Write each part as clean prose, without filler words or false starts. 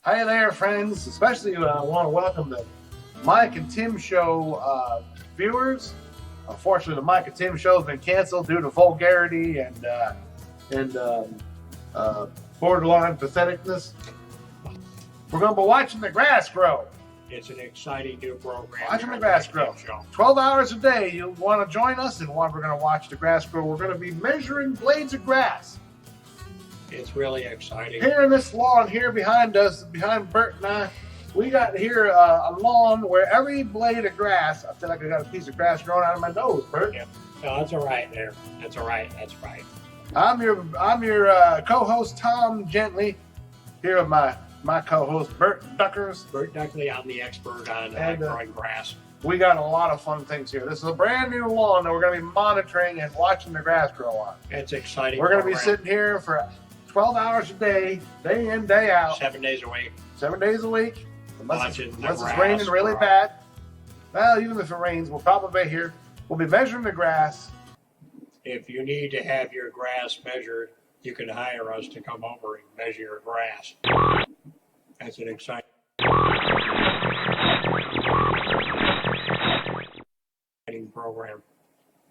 Hi there, friends. Especially want to welcome the Mike and Tim Show viewers. Unfortunately, the Mike and Tim Show has been canceled due to vulgarity and borderline patheticness. We're going to be watching the grass grow. It's an exciting new program. Watching the grass grow. 12 hours a day. You'll want to join us in what we're going to watch the grass grow. We're going to be measuring blades of grass. It's really exciting. Here in this lawn here behind us, behind Bert and I, we got here a lawn where every blade of grass, I feel like I got a piece of grass growing out of my nose, Bert. Yeah. No, that's all right there. That's all right. That's right. I'm your co-host, Tom Gently, here with my co-host, Bert Duckers. Bert Duckley, I'm the expert on growing grass. We got a lot of fun things here. This is a brand new lawn that we're going to be monitoring and watching the grass grow on. It's exciting. We're going to be sitting here for 12 hours a day in, day out. 7 days a week. 7 days a week. Unless it's grass raining really bad. Well, even if it rains, we'll probably be here. We'll be measuring the grass. If you need to have your grass measured, you can hire us to come over and measure your grass. That's an exciting program.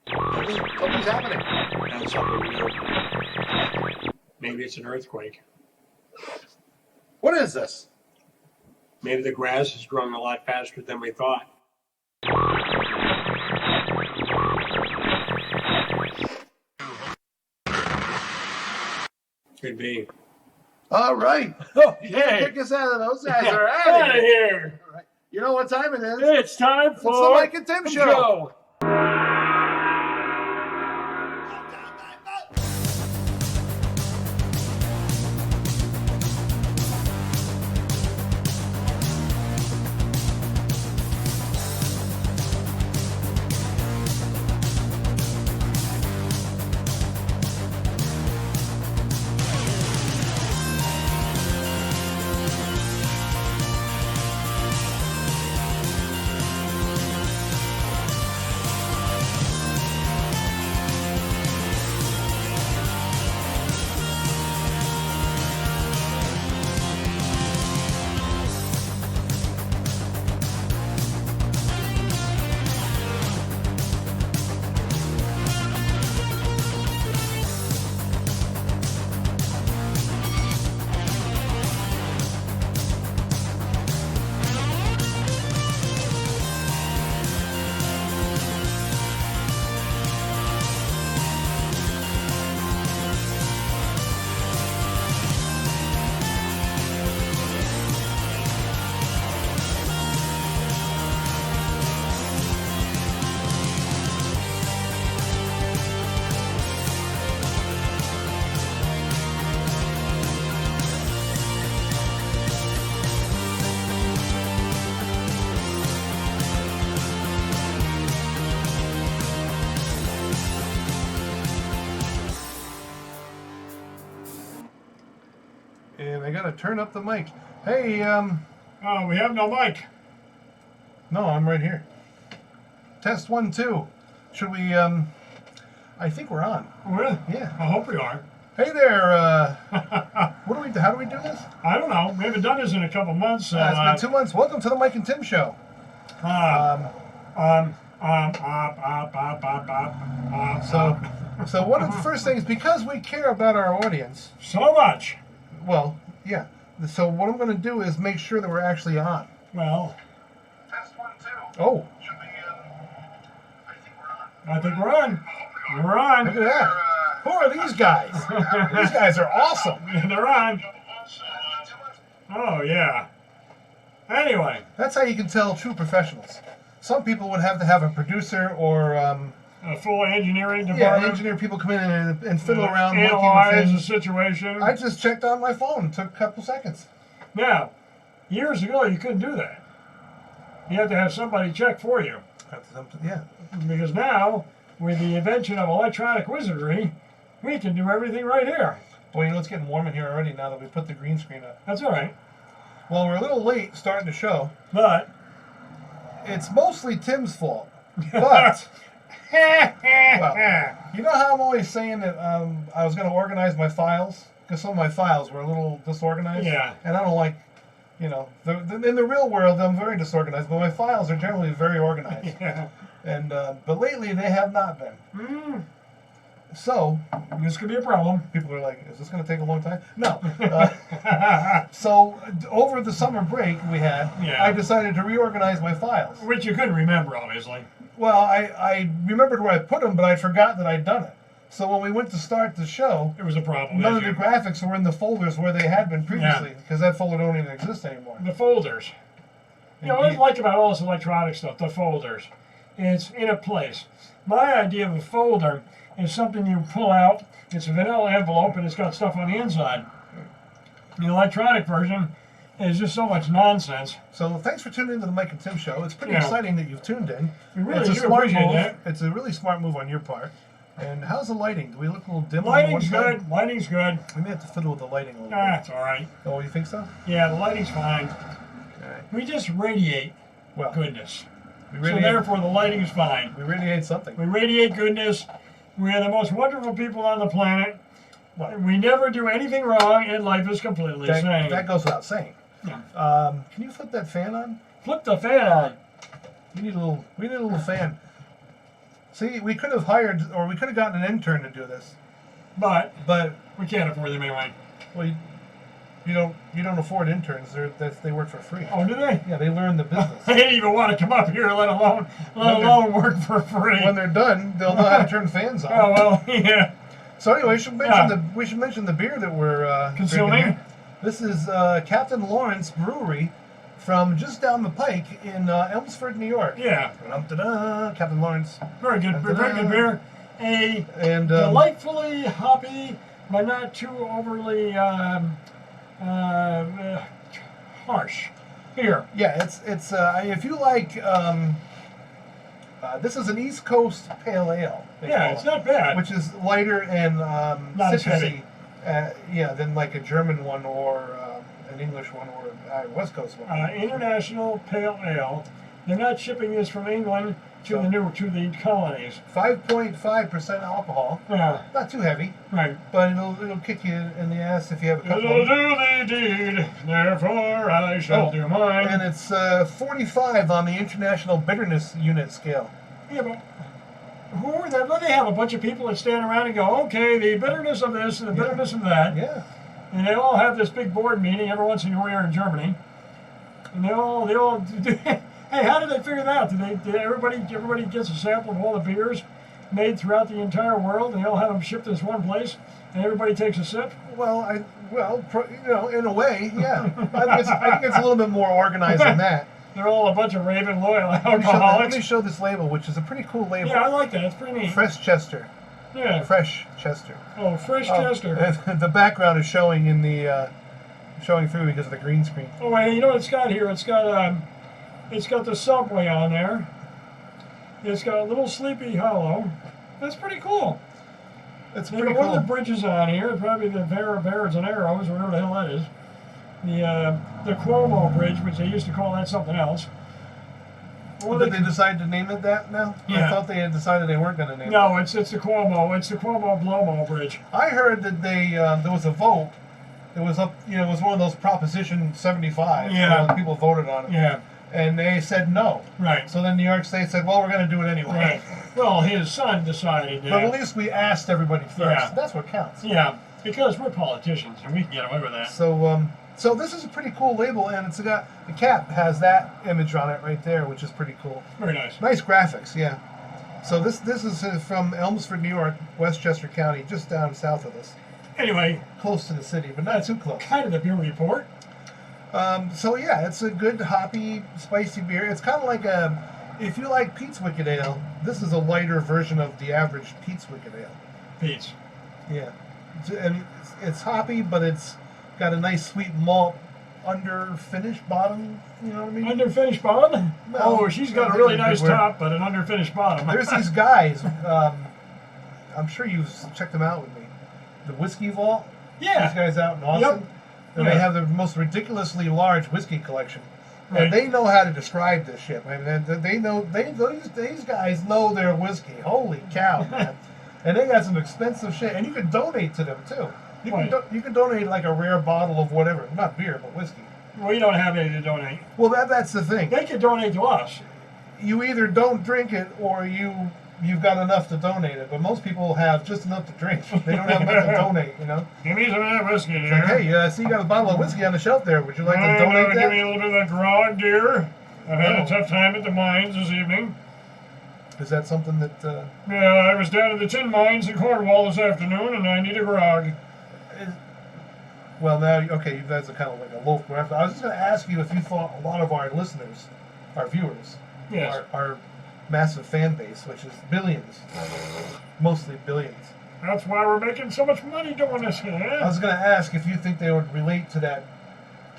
Something's happening. That's something new. Maybe it's an earthquake. What is this? Maybe the grass is growing a lot faster than we thought. Could be. All right. Oh, yeah. Kick us out of those guys are out of here. All right. You know what time it is? It's time for It's the Mike and Tim Show. And I gotta turn up the mic. Hey, Oh, we have no mic. no, I'm right here. Test 1, 2. Should we, I think we're on. Really? Yeah. I hope we are. Hey there, how do we do this? I don't know. We haven't done this in a couple months. So, It's been 2 months. Welcome to the Mike and Tim Show. So one of the first things, because we care about our audience. So much. Well, yeah. So what I'm going to do is make sure that we're actually on. Well. Test 1, 2. Oh. Should we, I think we're on. We're on. Look at that. Who are these guys? These guys are awesome. They're on. Oh, yeah. Anyway. That's how you can tell true professionals. Some people would have to have a producer or... a full engineering department. Yeah, engineer people come in and fiddle around. Analyze the situation. I just checked on my phone. It took a couple seconds. Now, years ago, you couldn't do that. You had to have somebody check for you. Yeah. Because now, with the invention of electronic wizardry, we can do everything right here. Well, you know, it's getting warm in here already now that we put the green screen up. That's all right. Well, we're a little late starting the show. But it's mostly Tim's fault. But well, you know how I'm always saying that I was going to organize my files? Because some of my files were a little disorganized. Yeah. And I don't like You know, in the real world, I'm very disorganized, but my files are generally very organized. Yeah. And but lately they have not been. Mm. So This could be a problem. people are like, "Is this going to take a long time?" No. So over the summer break we had, Yeah. I decided to reorganize my files. Which you couldn't remember, obviously. Well, I remembered where I put them, but I forgot that I'd done it. So when we went to start the show, It was a problem. none of didn't the you? graphics were in the folders where they had been previously, because that folder don't even exist anymore. The folders. You know, what I like about all this electronic stuff, the folders. It's in a place. My idea of a folder is something you pull out. It's a vanilla envelope and it's got stuff on the inside. The electronic version is just so much nonsense. So thanks for tuning into the Mike and Tim show. It's pretty Yeah. exciting that you've tuned in. We really It's a do smart appreciate move. that. It's a really smart move on your part. And how's the lighting? Do we look a little dim? Lighting's on one side? good. Lighting's good. We may have to fiddle with the lighting a little Ah, bit. it's all right. Oh, you think so? Yeah, the lighting's fine. All right. We just radiate Well, goodness. we So radiate, therefore, the lighting is fine. we radiate something. We radiate goodness. We are the most wonderful people on the planet. Well, We never do anything wrong, and life is completely sane. that goes without saying. Yeah. Can you flip that fan on? Flip the fan on. We need a little fan. See, we could have hired, or we could have gotten an intern to do this, But but we can't afford them anyway. well, you don't afford interns. They work for free. Oh, do they? Yeah, they learn the business. They didn't even want to come up here, let alone work for free. When they're done, they'll know how to turn fans on. Oh well, yeah. So anyway, we should mention the beer that we're Consuming. drinking here. This is Captain Lawrence Brewery from just down the pike in Elmsford, New York. Yeah. Dum-da-da, Captain Lawrence. Very good. Very good beer. A And delightfully hoppy, but not too overly harsh. Here. yeah, it's if you like, this is an East Coast Pale Ale. they Yeah, call it's it, not bad. which is lighter and Not as citrusy. heavy. Than like a German one or an English one or a West Coast one. International Pale Ale. They're not shipping this from England to the colonies. 5.5% alcohol. Yeah, Not too heavy, right. but it'll kick you in the ass if you have a couple. It'll do the deed, therefore I shall do mine. And it's 45 on the International Bitterness Unit scale. Yeah, but who are they? Well, they have a bunch of people that stand around and go, okay, the bitterness of this and the bitterness of that. Yeah. And they all have this big board meeting every once in a year in Germany. And they all hey, how did they figure that out? Did everybody gets a sample of all the beers made throughout the entire world, and they all have them shipped to this one place, and everybody takes a sip? Well, in a way, yeah. I think it's a little bit more organized than that. They're all a bunch of raving loyal Let alcoholics. me show this label, which is a pretty cool label. Yeah, I like that. It's pretty neat. Westchester. Yeah. Fresh Chester. Oh, Fresh Chester. And the background is showing in the showing through because of the green screen. Oh, wait, you know what it's got here? It's got the subway on there. It's got a little Sleepy Hollow. That's pretty cool. It's They pretty got one cool. of the bridges on here, probably the Bears and Arrows, or whatever the hell that is. The Cuomo Bridge, which they used to call that something else. Well, Did they decide to name it that now? Yeah. I thought they had decided they weren't going to name it. No, it's the Cuomo. It's the Cuomo Blomo Bridge. I heard that there was a vote. It was up. It was one of those Proposition 75. Yeah. People voted on it. Yeah, And they said no. right. So then New York State said, well, we're going to do it anyway. Right. Well, his son decided that. But at least we asked everybody first. Yeah. That's what counts. Yeah, because we're politicians and we can get away with that. So this is a pretty cool label, and it's got the cap has that image on it right there, which is pretty cool. Very nice. Nice graphics, yeah. So this is from Elmsford, New York, Westchester County, just down south of us, Anyway, close to the city, but not too close. kind of the beer report. So yeah, it's a good hoppy, spicy beer. It's kind of like if you like Pete's Wicked Ale, this is a lighter version of the average Pete's Wicked Ale. Pete's. Yeah, it's hoppy, but it's got a nice sweet malt under finished bottom. You know what I mean? Underfinished bottom? No, Oh, she's got a that's really a good nice word. top, but an underfinished bottom. There's these guys. I'm sure you've checked them out with me. The Whiskey Vault. These Yeah. guys out in Austin. Yep. And Yeah. they have the most ridiculously large whiskey collection. Right. And they know how to describe this shit. I mean, these guys know their whiskey. Holy cow, man! And they got some expensive shit, and you can donate to them too. You Right. can donate like a rare bottle of whatever, not beer, but whiskey. We don't have any to donate. Well, that's the thing. They can donate to us. You either don't drink it or you've got enough to donate it. But most people have just enough to drink. They don't have enough to donate, you know. Give me some of that whiskey, dear. Like, hey, I see you got a bottle of whiskey on the shelf there. Would you like to donate that? Give me a little bit of that grog, dear. I've had a tough time at the mines this evening. Is that something that... Yeah, I was down at the tin mines in Cornwall this afternoon, and I need a grog. Well, now, okay, that's a kind of like a local reference. I was just going to ask you if you thought a lot of our listeners, our viewers, yes, our massive fan base, which is billions, mostly billions. That's why we're making so much money doing this here. I was going to ask if you think they would relate to that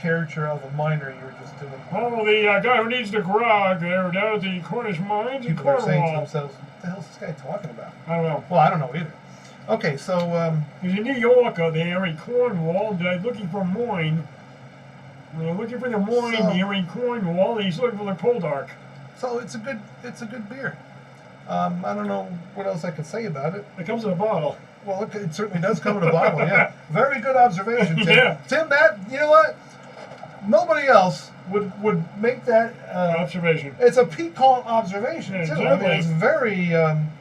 caricature of a miner you were just doing. Oh, the guy who needs the grog there down at the Cornish mines in People are saying to Cornwall. themselves, what the hell is this guy talking about? I don't know. Well, I don't know either. Okay, so... He's in New York there in Cornwall. They're looking for Moyne. They're looking for the Moyne here in Cornwall. He's looking for the Poldark. So it's a good beer. I don't know what else I can say about it. It comes in a bottle. Well, it certainly does come in a bottle, yeah. Very good observation, Tim. Yeah. Tim, you know what? Nobody else would make that... observation. It's a piquant observation, Yeah, too. exactly. I mean, it's very...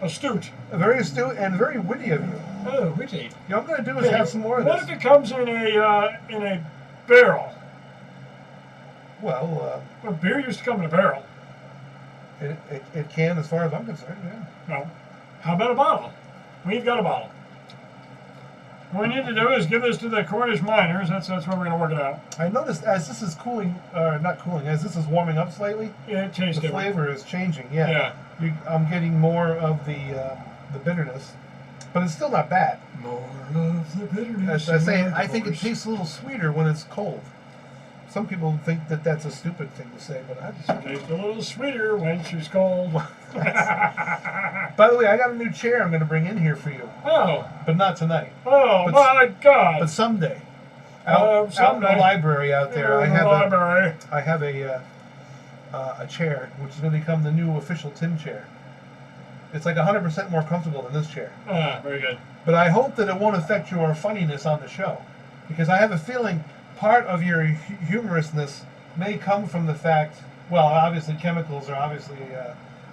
astute. very astute and very witty of you. Oh, witty. You know, what I'm going to do is have some more of What this. if it comes in a barrel? Well, Well, beer used to come in a barrel. it can, as far as I'm concerned, yeah. No. How about a bottle? We've got a bottle. What we need to do is give this to the Cornish miners. That's where we're going to work it out. I noticed as this is cooling, not cooling, as this is warming up slightly, Yeah, it tastes the different. flavor is changing, yeah. Yeah. I'm getting more of the bitterness, but it's still not bad. More of the bitterness. As I say, I think it tastes a little sweeter when it's cold. Some people think that that's a stupid thing to say, but I just... Tastes a little sweeter when she's cold. By the way, I got a new chair I'm going to bring in here for you, Oh. but not tonight. Oh, But- my God. But someday. Out in Someday. the library out there, I In the have library. I have a chair, which is going to become the new official Tim chair. It's like 100% more comfortable than this chair. Ah, very good. But I hope that it won't affect your funniness on the show, because I have a feeling part of your humorousness may come from the fact, well, obviously chemicals are obviously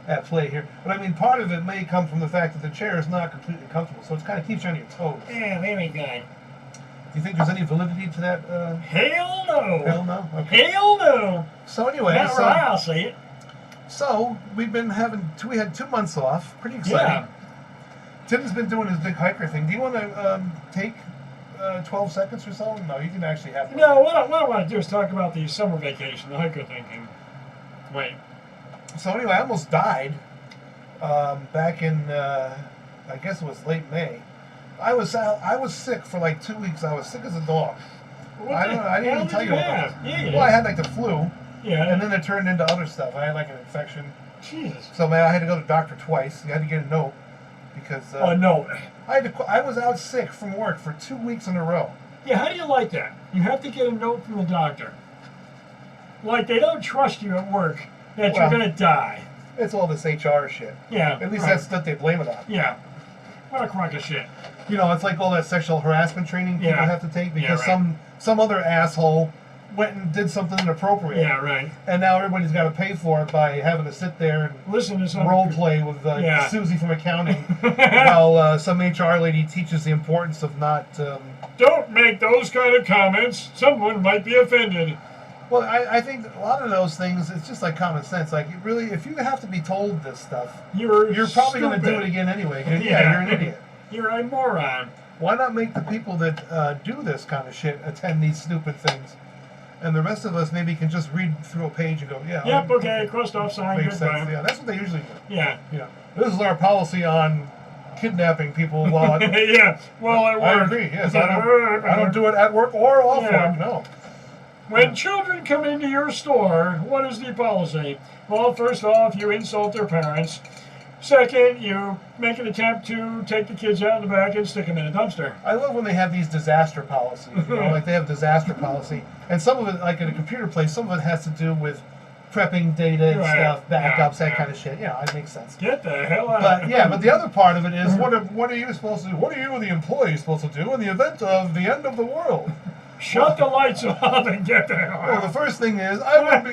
at play here, but I mean part of it may come from the fact that the chair is not completely comfortable, so it kind of keeps you on your toes. Yeah, very good. Do you think there's any validity to that? Hell no. Hell no? Okay. Hell no. So anyway, Not right, I'll say it. so we've been we had 2 months off, pretty exciting. Yeah. Tim's been doing his big hiker thing. Do you want to take 12 seconds or so? No, you can actually have... No, what I want to do is talk about the summer vacation, the hiker thinking. Wait. So anyway, I almost died back in, I guess it was late May. I was sick for like 2 weeks. I was sick as a dog. I didn't even tell you what it was. Yeah, Well, I had like the flu, yeah. and then it turned into other stuff. I had like an infection. Jesus. So man, I had to go to the doctor twice. You had to get a note because No. I was out sick from work for 2 weeks in a row. Yeah, how do you like that? You have to get a note from the doctor. Like, they don't trust you at work that you're Well, going to die. It's all this HR shit. Yeah. At least right. that's what they blame it on. Yeah. What a crock of shit. You know, it's like all that sexual harassment training people Yeah. have to take because Yeah, right. some other asshole went and did something inappropriate. Yeah, right. And now everybody's got to pay for it by having to sit there and Listen to some role play with Yeah. Susie from accounting while some HR lady teaches the importance of not... Don't make those kind of comments. Someone might be offended. Well, I think a lot of those things, it's just like common sense. Like, really, if you have to be told this stuff, You're probably going to do stupid. it again anyway. Yeah. You're an idiot. You're a moron. Why not make the people that do this kind of shit attend these stupid things? And the rest of us maybe can just read through a page and go, yeah. Yep, okay, crossed off sign, Makes sense. goodbye. Yeah, that's what they usually do. Yeah. Yeah. This is our policy on kidnapping people while... Yeah, well, at work. I agree, yes. I don't do it at work or off Yeah. work, no. When children come into your store, what is the policy? Well, first off, you insult their parents. Second, you make an attempt to take the kids out in the back and stick them in a dumpster. I love when they have these disaster policies, you know, like they have disaster policy. And some of it, like in a computer place, some of it has to do with prepping data and Right. stuff, backups, that Yeah. kind of shit. Yeah, it makes sense. Get the hell out. But yeah, but the other part of it is what are you supposed to do? What are you, the employee, supposed to do in the event of the end of the world? Shut the lights off and get the hell Well, the out. first thing is, I wouldn't be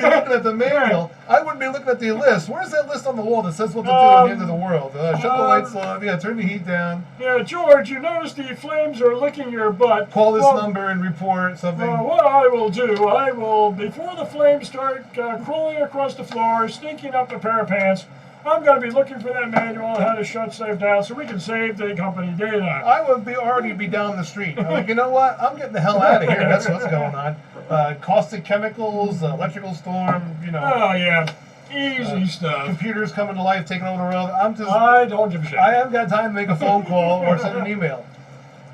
looking at the manual. I wouldn't be looking at the list. Where's that list on the wall that says what to do at the end of the world? Shut the lights off. Yeah, turn the heat down. Yeah, George, you notice the flames are licking your butt. Call this number and report something. What I will do, I will, before the flames start crawling across the floor, sneaking up a pair of pants, I'm going to be looking for that manual on how to shut stuff down so we can save the company data. I would already be down the street. I'm like, you know what? I'm getting the hell out of here. That's what's going on. Caustic chemicals, electrical storm, you know. Oh, yeah. Easy stuff. Computers coming to life, taking over the world. I don't give a shit. I haven't got time to make a phone call or send an email.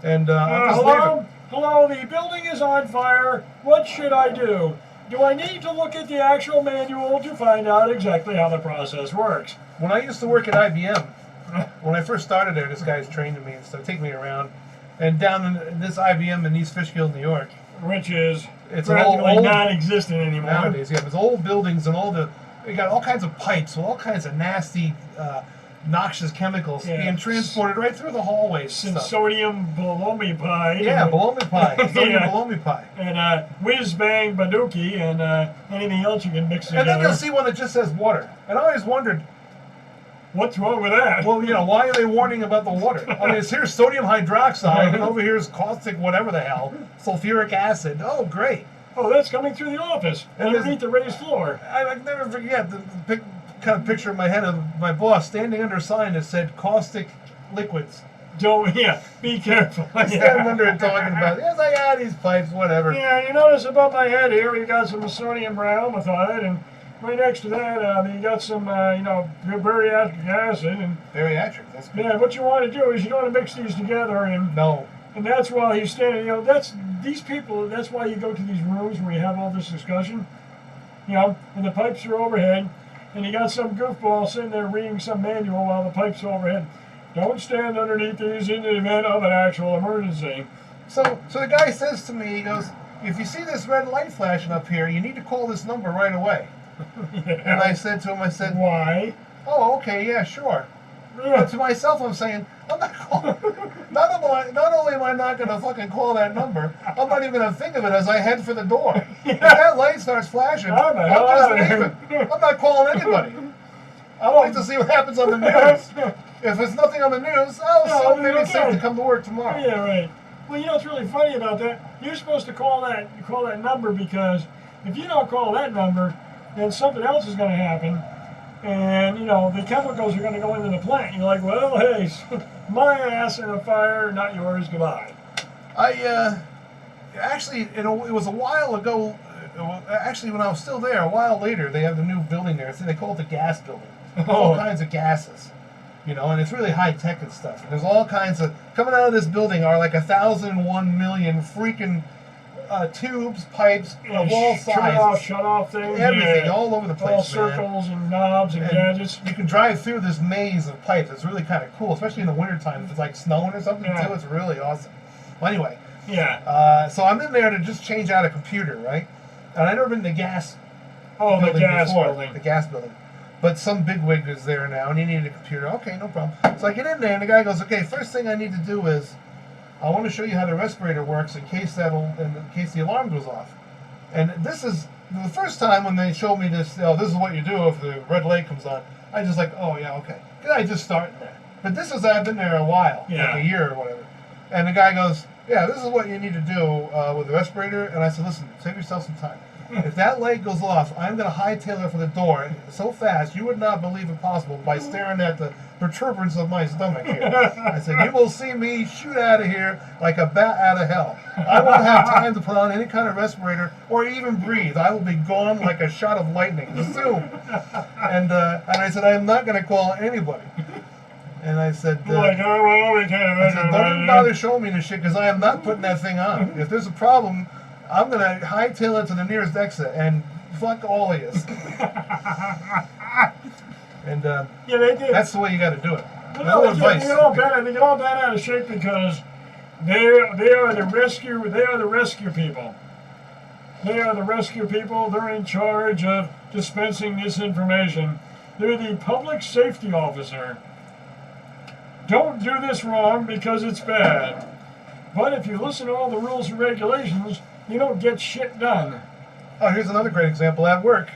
And I'm just leaving. Hello, the building is on fire. What should I do? Do I need to look at the actual manual to find out exactly how the process works? When I used to work at IBM, when I first started there, this guy's training me and stuff, taking me around. And down in this IBM in East Fishkill, New York. Which is It's practically old non-existent anymore. nowadays. Yeah, there's old buildings and you got all kinds of pipes with all kinds of nasty, noxious chemicals being transported right through the hallways. Sodium bologna pie. Yeah, bologna pie. Sodium Yeah. bologna pie. And whiz bang baduki and anything else you can mix together. And then you'll see one that just says water. And I always wondered, what's wrong with that? well, why are they warning about the water? I mean, here's sodium hydroxide, and over here is caustic whatever the hell, sulfuric acid. Oh, great. Oh, that's coming through the office And underneath the raised floor. I never forget the kind of picture in my head of my boss standing under a sign that said caustic liquids. Be careful. Standing under it talking about, yes, I got these pipes, whatever. Yeah, you notice above my head here, we got some sodium bromothite, and right next to that, you got some, bariatric acid. And Bariatric, that's good. yeah, what you want to do is you don't want to mix these together, and No. that's why he's standing. That's these people. That's why you go to these rooms where you have all this discussion. And the pipes are overhead, and you got some goofball sitting there reading some manual while the pipes are overhead. Don't stand underneath these in the event of an actual emergency. So the guy says to me, he goes, if you see this red light flashing up here, you need to call this number right away. And I said to him, Why? oh, okay, yeah, sure. Yeah. But to myself, I'm saying, I'm not calling. Not only am I not going to fucking call that number, I'm not even going to think of it as I head for the door. If that light starts flashing, I'm just leaving. I'm not calling anybody. I'll wait to see what happens on the news. If there's nothing on the news, maybe it's safe to come to work tomorrow. Yeah, right. Well, what's really funny about that? You're supposed to call that number, because if you don't call that number, then something else is going to happen. And, the chemicals are going to go into the plant. You're like, well, hey, my ass in a fire, not yours, goodbye. Actually, it was a while ago. Actually, when I was still there, a while later, they have the new building there. They call it the gas building. All kinds of gases, and it's really high tech and stuff. And there's all kinds of coming out of this building are like 1,001 million freaking tubes, pipes of all sizes, shut off things, everything, all over the place, all circles and knobs and gadgets. You can drive through this maze of pipes. It's really kind of cool, especially in the wintertime. If it's like snowing or something too, it's really awesome. Well, anyway, so I'm in there to just change out a computer, right? And I've never been to the gas building before. The gas building. But some bigwig is there now, and he needed a computer. Okay, no problem. So I get in there, and the guy goes, okay, first thing I need to do is I want to show you how the respirator works in case the alarm goes off. And this is the first time when they showed me this, this is what you do if the red light comes on. I just like, oh, yeah, okay. I just start there. But this is, I've been there a while, like a year or whatever. And the guy goes, yeah, this is what you need to do with the respirator. And I said, listen, save yourself some time. If that light goes off, I'm going to hightail it for the door so fast you would not believe it possible by staring at the protuberance of my stomach here. I said, you will see me shoot out of here like a bat out of hell. I won't have time to put on any kind of respirator or even breathe. I will be gone like a shot of lightning. Zoom. And I said, I am not going to call anybody. And I said, don't bother showing me this shit because I am not putting that thing on. If there's a problem, I'm going to hightail it to the nearest exit and fuck all of you. And that's the way you got to do it. No advice. They get all bent out of shape because they are the rescue people. They are the rescue people. They're in charge of dispensing this information. They're the public safety officer. Don't do this wrong because it's bad. But if you listen to all the rules and regulations, you don't get shit done. Oh, here's another great example. At work,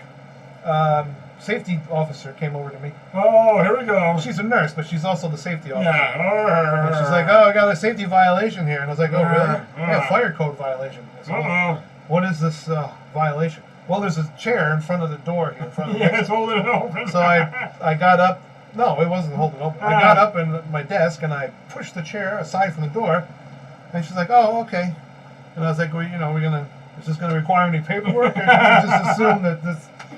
safety officer came over to me. Oh, here we go. She's a nurse, but she's also the safety officer. Yeah. And she's like, oh, I got a safety violation here. And I was like, oh, really? Yeah, fire code violation. I said, well, what is this violation? Well, there's a chair in front of the door here. In front of the it's holding it open. So I got up. No, it wasn't holding open. I got up in my desk and I pushed the chair aside from the door. And she's like, oh, okay. And I was like, well, is this going to require any paperwork? Or can we just assume that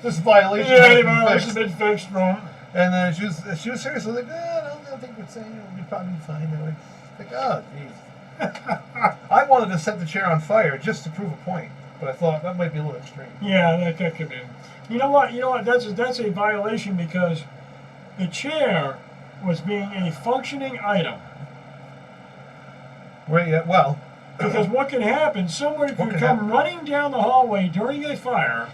this violation has been fixed, bro. And then she was serious. I was like, I don't think we'd say, we'd probably be fine. Like, oh, jeez. I wanted to set the chair on fire just to prove a point, but I thought that might be a little extreme. Yeah, that could be. You know what? That's a violation because the chair was being a functioning item. Right. Yeah. Well. Because what can happen? Somebody could come running down the hallway during a fire,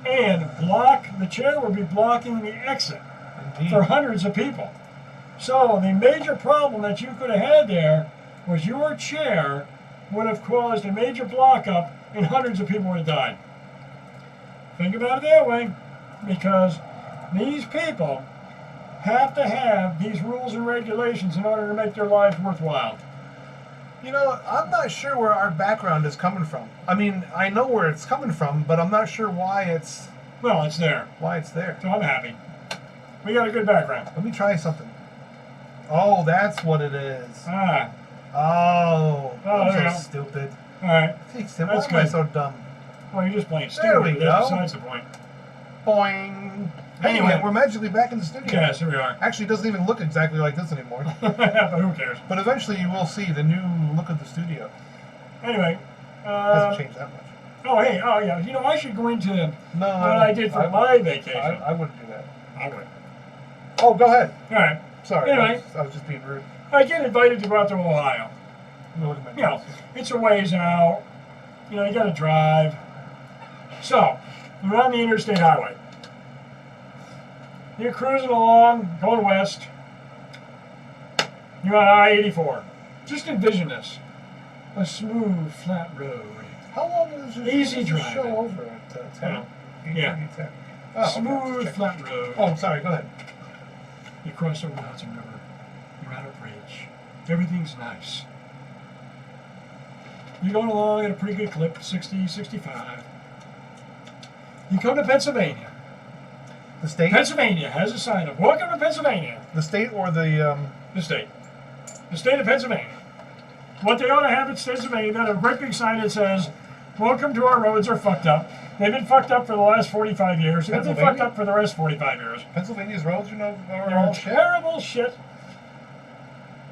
and the chair would be blocking the exit for hundreds of people. So the major problem that you could have had there was your chair would have caused a major block up and hundreds of people would have died. Think about it that way, because these people have to have these rules and regulations in order to make their lives worthwhile. I'm not sure where our background is coming from. I mean, I know where it's coming from, but I'm not sure why it's... Well, it's there. Why it's there. So I'm happy. We got a good background. Let me try something. Oh, that's what it is. Oh, I'm so stupid. All right. Why am I so dumb? Well, you're just playing stupid. There we go. That's besides the point. Boing. Anyway, we're magically back in the studio. Yes, here we are. Actually, it doesn't even look exactly like this anymore. But who cares? But eventually you will see the new look of the studio. Anyway. Hasn't changed that much. Oh, hey. Oh, yeah. I should go into what I did for my vacation. I wouldn't do that. I would. Oh, go ahead. All right. Sorry. Anyway. I was just being rude. I get invited to go out to Ohio. It's a ways out. You got to drive. So, we're on the interstate highway. You're cruising along, going west. You're on I-84. Just envision this. A smooth, flat road. How long is this Easy driving. show over at 10? Yeah. 10. Oh, smooth, flat road. Oh, sorry, go ahead. You cross over the Hudson River. You're on a bridge. Everything's nice. You're going along at a pretty good clip, 60, 65. You come to Pennsylvania. The state? Pennsylvania has a sign of "Welcome to Pennsylvania." The state or the... The state. The state of Pennsylvania. What they ought to have in Pennsylvania, they have a great big sign that says, "Welcome to our roads are fucked up." They've been fucked up for the last 45 years. They've been fucked up for the rest 45 years. Pennsylvania's roads, are all terrible shit.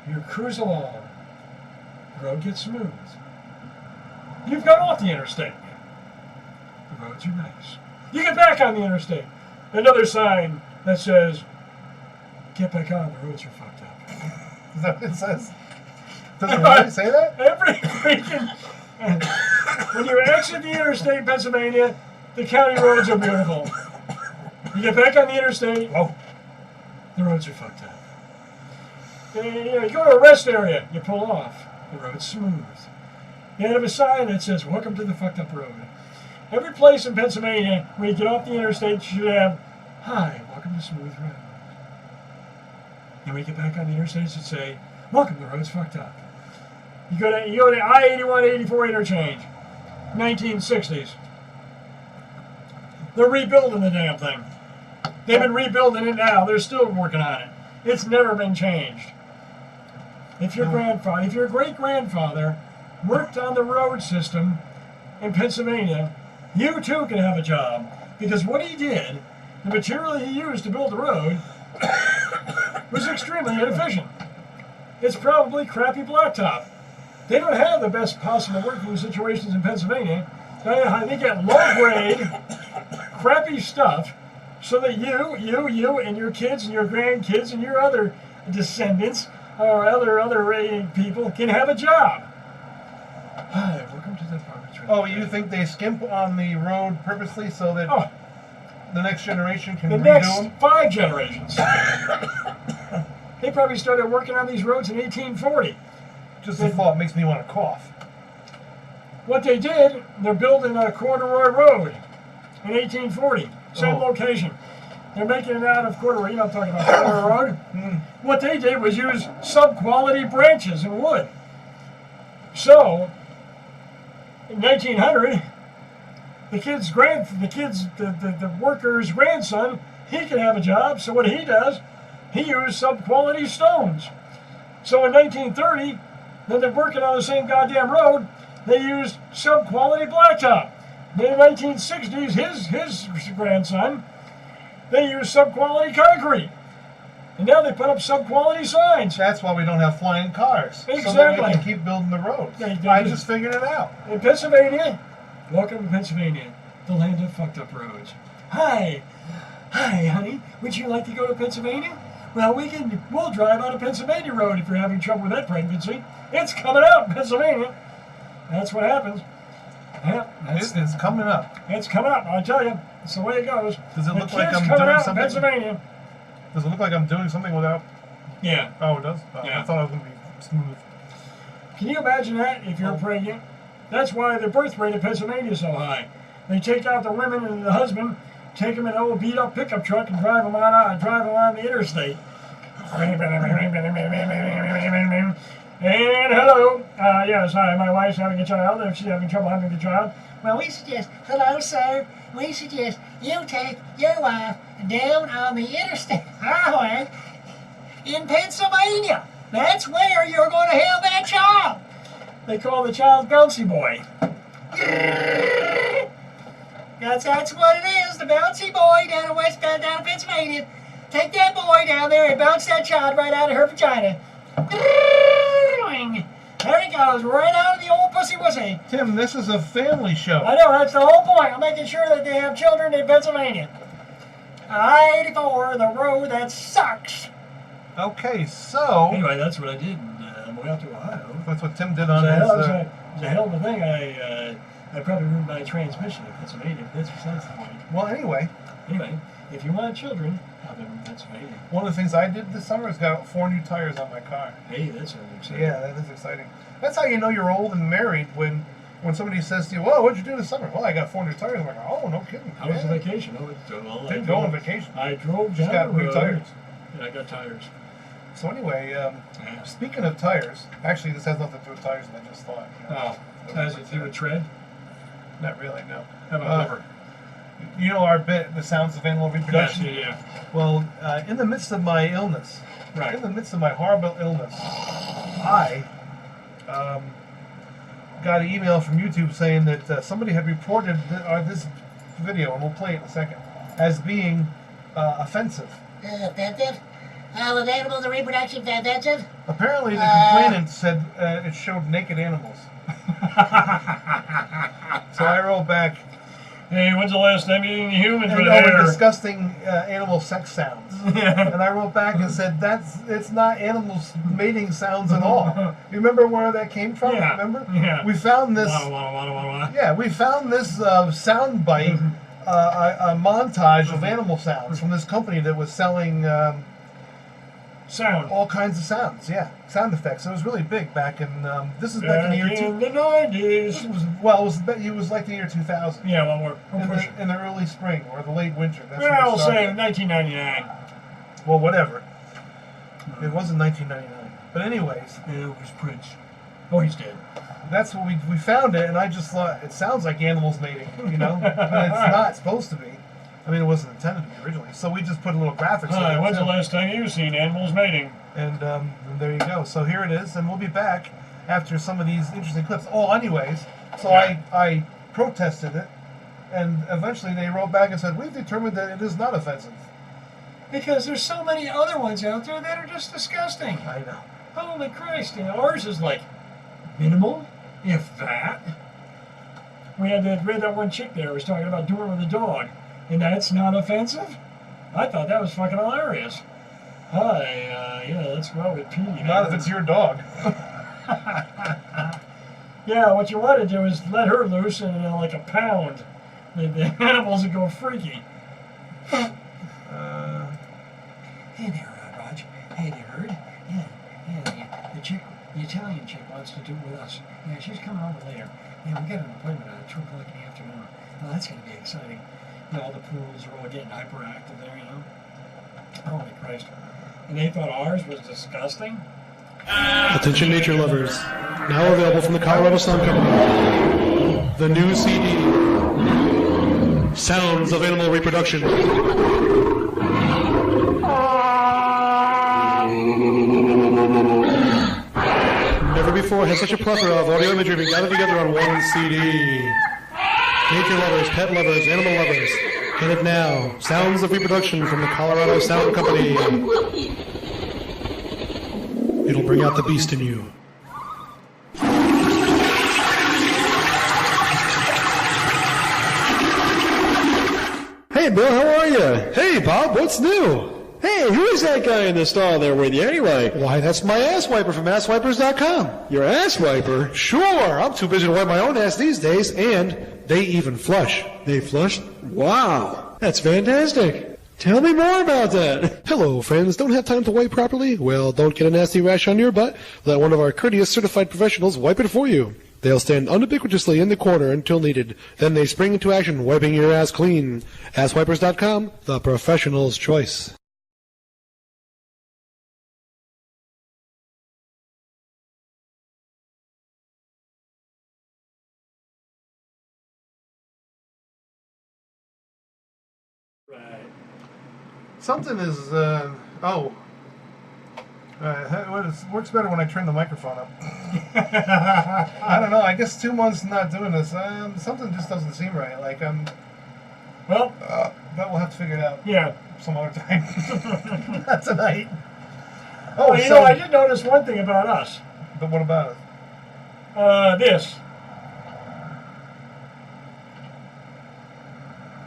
You cruise along. The road gets smooth. You've got off the interstate. The roads are nice. You get back on the interstate. Another sign that says, "Get back on, the roads are fucked up." Is that what it says? Does it really say that? Every freaking... When you exit the interstate in Pennsylvania, the county roads are beautiful. You get back on the interstate, the roads are fucked up. You go to a rest area, you pull off, the road's smooth. You have a sign that says, "Welcome to the fucked up road." Every place in Pennsylvania where you get off the interstate should have, "Hi, welcome to Smooth Road." And when you get back on the interstate, it should say, "Welcome, the road's fucked up." You go to I-81, 84 interchange, 1960s. They're rebuilding the damn thing. They've been rebuilding it now. They're still working on it. It's never been changed. If your great-grandfather worked on the road system in Pennsylvania, you too can have a job. Because what he did, the material he used to build the road, was extremely inefficient. It's probably crappy blacktop. They don't have the best possible working situations in Pennsylvania. They get low-grade, crappy stuff so that you and your kids and your grandkids and your other descendants or other people can have a job. Hi, welcome to the Farmer's Road. Oh, you think they skimp on the road purposely so that the next generation can redo them? The next 5 generations. They probably started working on these roads in 1840. Just the thought makes me want to cough. What they did, they're building a corduroy road in 1840. Same location. They're making it out of corduroy. You know what I'm talking about, corduroy road? What they did was use sub-quality branches and wood. So, in 1900, the worker's grandson, he could have a job. So what he does, he used sub-quality stones. So in 1930, then they're working on the same goddamn road. They used sub-quality blacktop. Then in the 1960s, his grandson, they used sub-quality concrete. And now they put up sub-quality signs. That's why we don't have flying cars. Exactly. So that we can keep building the roads. I just figured it out. In Pennsylvania, welcome to Pennsylvania, the land of fucked up roads. Hi, honey, would you like to go to Pennsylvania? Well, we'll drive on a Pennsylvania road if you're having trouble with that pregnancy. It's coming out in Pennsylvania. That's what happens. Yeah, it's coming up. It's coming up, I tell you. It's the way it goes. Does it the look like I'm coming doing out something? In Pennsylvania. Does it look like I'm doing something without? Yeah. Oh, it does? Oh, Yeah. I thought I was going to be smooth. Can you imagine that if you're pregnant? That's why the birth rate in Pennsylvania is so high. They take out the women and the husband, take them in an old beat-up pickup truck and drive them on the interstate. And hello, yes, hi, my wife's having a child. If she's having trouble having the child, well, we suggest, hello, sir, we suggest you take your wife down on the interstate highway in Pennsylvania. That's where you're going to have that child. They call the child Bouncy Boy. That's what it is, the Bouncy Boy down in Pennsylvania. Take that boy down there and bounce that child right out of her vagina. There he goes, right out of the old pussy wussy. Tim, this is a family show. I know, that's the whole point. I'm making sure that they have children in Pennsylvania. I-84, the road that sucks. Okay, so... Anyway, that's what I did on the way out to Ohio. That's what Tim did on his... It was a hell of a thing. I probably ruined my transmission in Pennsylvania, but that's besides the point. Well, anyway, if you want children, have them in Pennsylvania. one of the things I did this summer is got 4 new tires on my car. Hey, that sounds exciting. Yeah, that is exciting. That's how you know you're old and married when somebody says to you, well, what'd you do this summer? Well, I got 4 new tires. I'm like, oh, no kidding. How was the vacation? Didn't go on vacation. I drove Just down got new tires. Yeah, I got tires. So anyway, speaking of tires, actually this has nothing to do with tires, and I just thought. Oh, has it to do with tread? Not really, no. How about rubber? You know our bit, the sounds of animal reproduction? Yes, yeah. Well, in the midst of my illness, Right. in the midst of my horrible illness, I got an email from YouTube saying that somebody had reported this video, and we'll play it in a second, as being offensive. Offensive? With animals and reproduction offensive? Apparently, the complainant said it showed naked animals. So I wrote back, Hey, when's the last time you seen humans with and hair? disgusting animal sex sounds. And I wrote back and said, it's not animals mating sounds at all. You remember where that came from? Yeah. Remember? Yeah. We found this. Wah. Yeah, we found this sound bite, a montage of animal sounds from this company that was selling Sound. all kinds of sounds. Yeah, sound effects. It was really big back in. This is back in the year in the 90s. It was like the year 2000. Yeah, well, we're pushing. In the early spring or the late winter. That's when Well, it I'll say started. 1999. Well, whatever. It wasn't 1999. But anyways, It was Prince. Oh, he's dead. that's what we found it, and I just thought it sounds like animals mating, but it's not supposed to be. I mean, it wasn't intended to be originally. So we just put a little graphics. Hi, in it, when's the too. last time you've seen animals mating? And there you go. So here it is, and we'll be back after some of these interesting clips. Oh, anyways, so Yeah. I protested it, and eventually they wrote back and said, we've determined that it is not offensive. Because there's so many other ones out there that are just disgusting. I know. Holy Christ, ours is like minimal, if that. We read that one chick there was talking about doing it with a dog, and that's not offensive? I thought that was fucking hilarious. Hi, let's go out with Pete. Not if it's your dog. Yeah, what you want to do is let her loose and like a pound. The animals would go freaky. Hey there, Roger. Hey there, Herd. Yeah, the Italian chick substitute with us. Yeah, she's coming over later. Yeah, we got an appointment at 2 o'clock in the afternoon. Oh, that's going to be exciting. You know, all the pools are all getting hyperactive there, you know. Holy Christ. And they thought ours was disgusting? Attention nature lovers. Now available from the Colorado Sound Company. The new CD. Sounds of Animal Reproduction. Never before has such a plethora of audio imagery been gathered together on one CD. Nature lovers, pet lovers, animal lovers. Get it now. Sounds of Reproduction from the Colorado Sound Company. It'll bring out the beast in you. Hey, Bill, how are you? Hey, Bob, what's new? Hey, who is that guy in the stall there with you anyway? Why, that's my ass wiper from asswipers.com. Your ass wiper? Sure, I'm too busy to wipe my own ass these days, and they even flush. They flushed? Wow, that's fantastic. Tell me more about that. Hello, friends. Don't have time to wipe properly? Well, don't get a nasty rash on your butt. Let one of our courteous certified professionals wipe it for you. They'll stand unubiquitously in the corner until needed. Then they spring into action, wiping your ass clean. Asswipers.com, the professional's choice. Right. Something is, works better when I turn the microphone up. I don't know. I guess 2 months not doing this, something just doesn't seem right. Like, Well, but we'll have to figure it out yeah. some other time. Not tonight. Oh, you know, I did notice one thing about us. But what about it? This.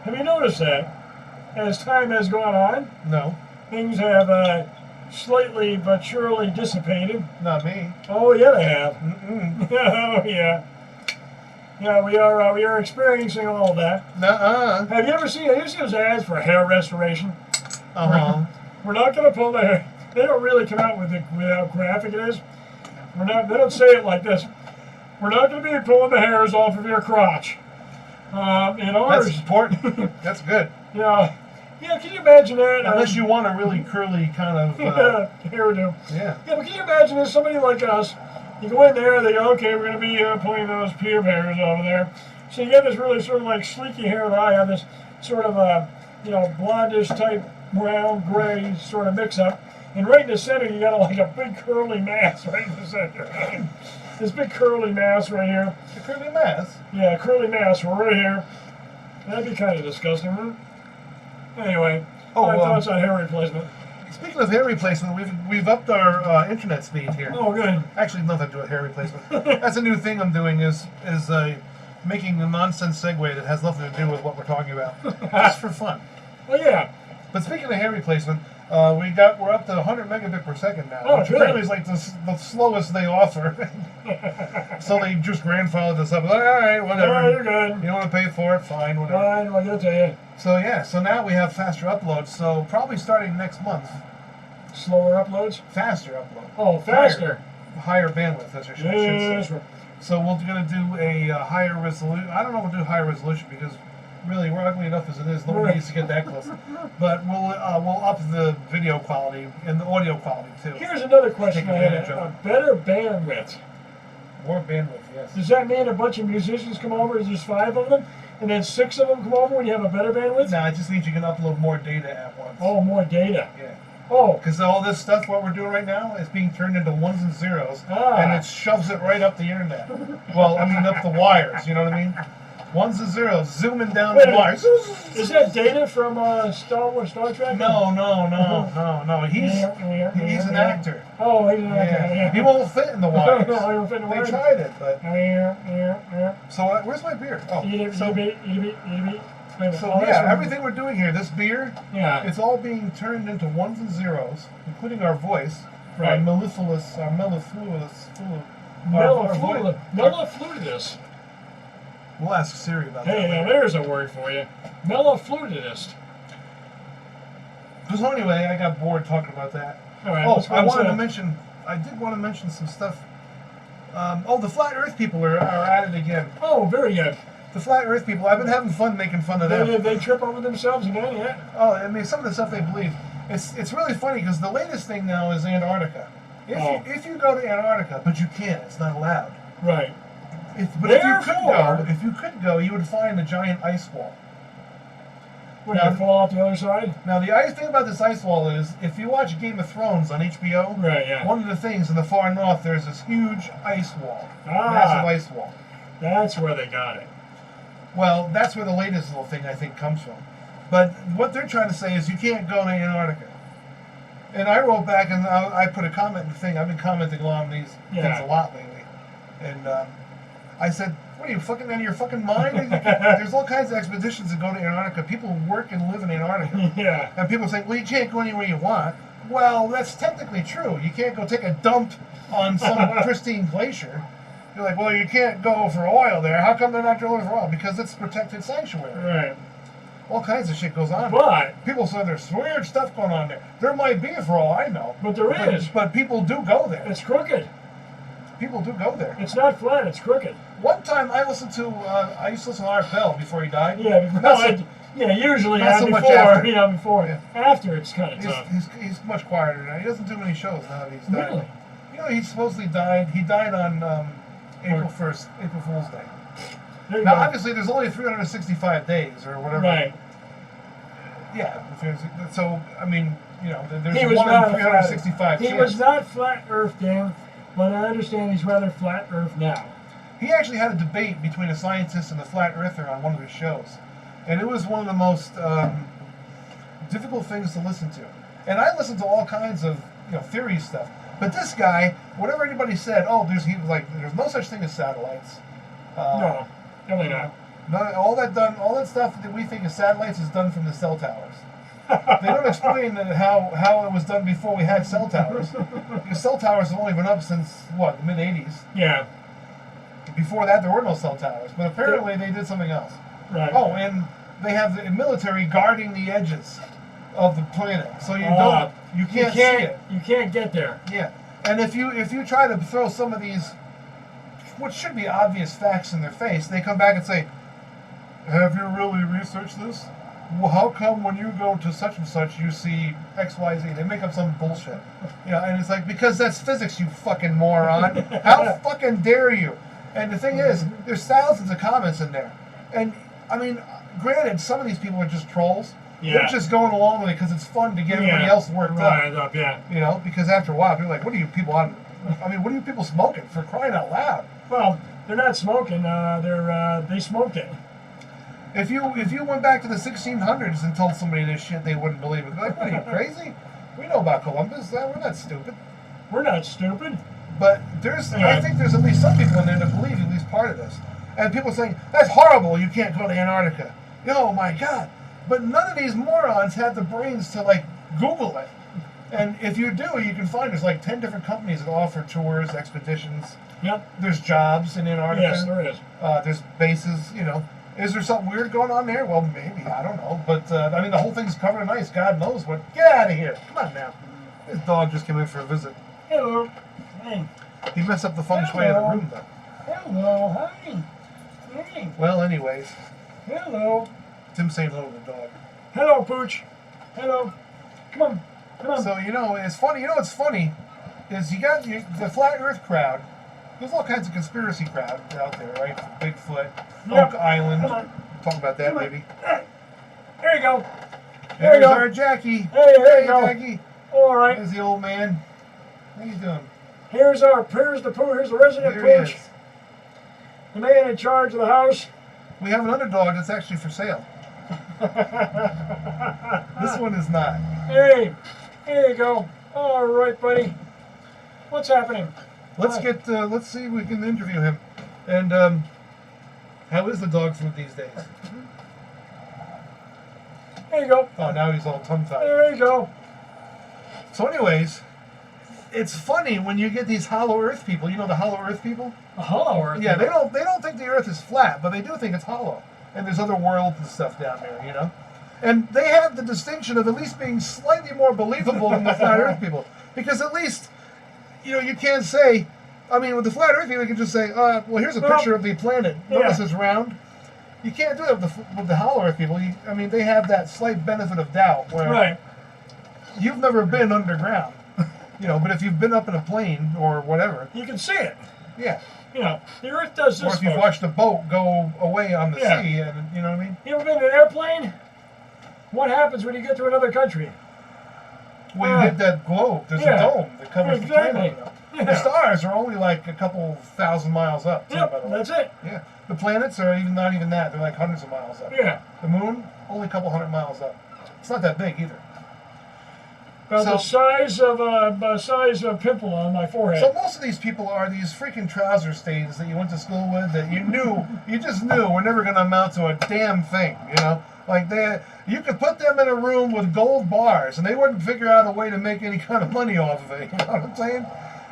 Have you noticed that? As time has gone on, No, things have slightly but surely dissipated. not me. Oh, yeah, they have. Mm-mm. Oh, yeah. Yeah, we are experiencing all of that. Nuh-uh. Have you seen those ads for hair restoration? Uh-huh. We're not going to pull the hair. They don't really come out with how graphic it is. They don't say it like this. We're not going to be pulling the hairs off of your crotch. In ours, That's important. That's good. yeah, can you imagine that? Unless you want a really curly kind of... hairdo. yeah. Yeah, but can you imagine if somebody like us, you go in there, they go, okay, we're going to be pulling those pube hairs over there. So you get this really sort of like sleeky hair that I have, this sort of blondish type brown gray sort of mix up. And right in the center, you got like a big curly mass right in the center. This big curly mass right here. The curly mass? Yeah, curly mass right here. That'd be kind of disgusting, huh? Anyway, my thoughts on hair replacement. Speaking of hair replacement, we've upped our internet speed here. Oh, good. Actually, nothing to do with hair replacement. That's a new thing I'm doing is making a nonsense segue that has nothing to do with what we're talking about, just for fun. Well, yeah. But speaking of hair replacement, we're up to 100 megabit per second now, Oh, which good. apparently is like the slowest they offer. So they just grandfathered this up. Like, all right, whatever. All right, you're good. You don't want to pay for it, fine, whatever. Fine, I'll get to you. So yeah, so now we have faster uploads. So probably starting next month, Slower uploads? faster upload. Oh, faster. Higher bandwidth, as I should Yes. say. So we're going to do a higher resolution. I don't know if we'll do higher resolution because really we're ugly enough as it is. Nobody needs to get that close. But we'll up the video quality and the audio quality too. Here's another question Take I had. advantage of A better bandwidth. More bandwidth, yes. Does that mean a bunch of musicians come over, there's 5 of them, and then 6 of them come over when you have a better bandwidth? No, it just means you can upload more data at once. Oh, more data. Yeah. Oh, Because all this stuff, what we're doing right now, is being turned into ones and zeros, Ah. and it shoves it right up the internet. Well, I mean, up the wires, you know what I mean? Ones and zeros, zooming down Wait the a wires. is that data from Star Wars, Star Trek? No. He's an actor. Oh, he's an actor. Yeah. He won't fit in the wires. No, he won't fit in the They wires. tried it, but... Yeah. So, where's my beer? Oh, so yeah, everything we're doing here, this beer, Yeah. it's all being turned into ones and zeros, including our voice, Right. our mellifluous, our voice. Mellifluidist. We'll ask Siri about Hey, that now later. there's a word for you. Mellifluidist. So anyway, I got bored talking about that. All right, Oh, let's go I on did to- want to mention some stuff The flat Earth people are at it again. Oh, very good. The flat Earth people. I've been having fun making fun of them. They trip over themselves again, yeah. Oh, I mean, some of the stuff they believe. It's really funny because the latest thing now is Antarctica. If you go to Antarctica, but you can't, it's not allowed. Right. If you could go, you would find a giant ice wall. Would you fall off the other side? Now, the ice thing about this ice wall is, if you watch Game of Thrones on HBO, right, yeah. One of the things in the far north, there's this huge ice wall, massive ice wall. That's where they got it. Well, that's where the latest little thing, I think, comes from. But what they're trying to say is you can't go to Antarctica. And I wrote back and I put a comment in the thing. I've been commenting along these things a lot lately. And I said, what are you, fucking out of your fucking mind? There's all kinds of expeditions that go to Antarctica. People work and live in Antarctica. Yeah. And people say, well, you can't go anywhere you want. Well, that's technically true. You can't go take a dump on some pristine glacier. You're like, well, you can't go for oil there. How come they're not drilling for oil? Because it's protected sanctuary. Right. All kinds of shit goes on. But people say there's weird stuff going on there. There might be, for all I know. But there is. But people do go there. It's crooked. People do go there. It's not flat. It's crooked. One time I listened to, I used to listen to Art Bell before he died. Yeah. Usually not so before. Much after. Before. Yeah. After it's kind of tough. He's much quieter now. He doesn't do many shows now that he's died. Really? You know, he supposedly died. He died on April 1st, April Fool's Day. Now, obviously, there's only 365 days or whatever. Right. Yeah. So, I mean, you know, there's he was one not in 365. He was not flat Earth then, but I understand he's rather flat Earth now. He actually had a debate between a scientist and a flat earther on one of his shows. And it was one of the most difficult things to listen to. And I listened to all kinds of theory stuff. But this guy, whatever anybody said, there's no such thing as satellites. No, definitely not. All that stuff that we think is satellites is done from the cell towers. They don't explain how it was done before we had cell towers. Because cell towers have only been up since, the mid-'80s. Yeah. Before that, there were no cell towers. But apparently they did something else. Right. Oh, and they have the military guarding the edges of the planet. So you can't see it. You can't get there. Yeah. And if you try to throw some of these, what should be obvious facts in their face, they come back and say, have you really researched this? Well, how come when you go to such and such you see X, Y, Z? They make up some bullshit. And it's like, because that's physics, you fucking moron. How fucking dare you? And the thing is, there's thousands of comments in there. And, I mean, granted, some of these people are just trolls. Yeah. They're just going along with it because it's fun to get everybody else worked up. Yeah. Because after a while, people are like, what are you people on? I mean, what are you people smoking, for crying out loud? Well, they're not smoking. They smoked it. If you went back to the 1600s and told somebody this shit, they wouldn't believe it. They're like, what are you, crazy? We know about Columbus. We're not stupid. We're not stupid. But I think there's at least some people in there that believe at least part of this. And people saying, that's horrible, you can't go to Antarctica. Oh my God. But none of these morons have the brains to Google it. And if you do, you can find there's 10 different companies that offer tours, expeditions. Yep. There's jobs in Antarctica. Yes, there is. There's bases, Is there something weird going on there? Well, maybe. I don't know. But, I mean, the whole thing's covered in ice. God knows what. Get out of here. Come on now. This dog just came in for a visit. Hello. Hey. He messed up the feng shui of the room, though. Hello. Hi. Hey. Well, anyways. Hello. Tim's saying hello to the dog. Hello, Pooch. Hello. Come on. So, it's funny. What's funny is you got the flat earth crowd. There's all kinds of conspiracy crowd out there, right? Bigfoot, Oak Island. Talk about that, maybe. There you go. There's our Jackie. Hey, there you go. Jackie. All right. There's the old man. How you doing? Here's the resident There he Pooch. is. The man in charge of the house. We have another dog that's actually for sale. This one is not. Hey, there you go. All right, buddy. What's happening? Let's see if we can interview him. And how is the dog food these days? There you go. Oh, now he's all tongue-tied. There you go. So anyways, it's funny when you get these hollow earth people. You know the hollow earth people? A hollow earth. Yeah, they don't think the earth is flat, but they do think it's hollow. And there's other worlds and stuff down there, And they have the distinction of at least being slightly more believable than the flat earth people. Because at least, you can't say, I mean, with the flat Earth, you can just say, well, here's a picture of the planet. Notice it's round. You can't do it with the hollow Earth people. I mean, they have that slight benefit of doubt where you've never been underground, but if you've been up in a plane or whatever, you can see it. Yeah. The Earth does this. Or if you've watched a boat go away on the sea, and you know what I mean? You ever been in an airplane? What happens when you get to another country? Well, you hit that globe. There's a dome that covers the planet. The stars are only like a couple thousand miles up, too, by the way. That's it. Yeah. The planets are not even that. They're like hundreds of miles up. Yeah. The moon, only a couple hundred miles up. It's not that big either. About the size of a pimple on my forehead. So most of these people are these freaking trouser stains that you went to school with that you just knew were never going to amount to a damn thing, Like you could put them in a room with gold bars and they wouldn't figure out a way to make any kind of money off of it. You know what I'm saying?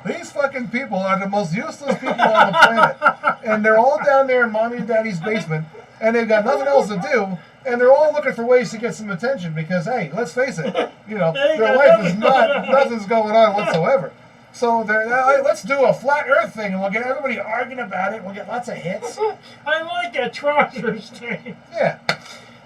These fucking people are the most useless people on the planet. And they're all down there in mommy and daddy's basement and they've got nothing else to do. And they're all looking for ways to get some attention because, hey, let's face it, their life is nothing's going on whatsoever. So they're, let's do a flat Earth thing and we'll get everybody arguing about it. We'll get lots of hits. I like that trouser stain. Yeah.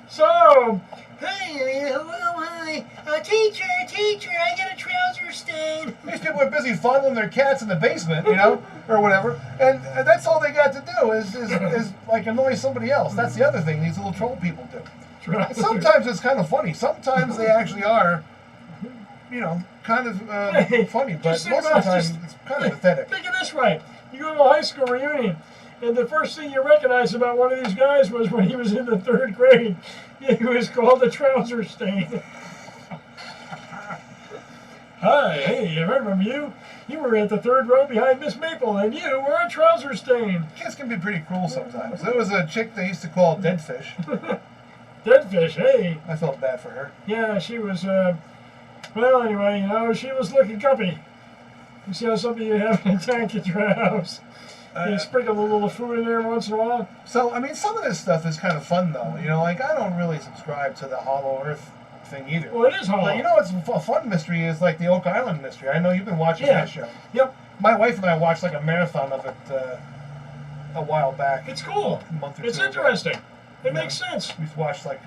So, Hey, hello, hi. Teacher, I got a trouser stain. These people are busy fondling their cats in the basement, or whatever, and that's all they got to do is like annoy somebody else. That's the other thing these little troll people do. And sometimes it's kind of funny. Sometimes they actually are, kind of funny, but most of the time it's kind of pathetic. Think of this way. You go to a high school reunion, and the first thing you recognize about one of these guys was when he was in the 3rd grade. He was called the trouser stain. Hi, hey, I remember you. You were at the 3rd row behind Miss Maple, and you were a trouser stain. Kids can be pretty cruel sometimes. There was a chick they used to call Dead Fish. Dead Fish, hey. I felt bad for her. Yeah, she was, well, anyway, she was looking guppy. You see how something you have in a tank at your house. You sprinkle a little food in there once in a while. So, I mean, some of this stuff is kind of fun, though. Like, I don't really subscribe to the Hollow Earth thing either. Well, it is hollow. But what's a fun mystery is, like, the Oak Island mystery. I know you've been watching that show. Yep. My wife and I watched, like, a marathon of it a while back. It's cool. A month or it's two interesting. ago. It makes sense. We've watched, like,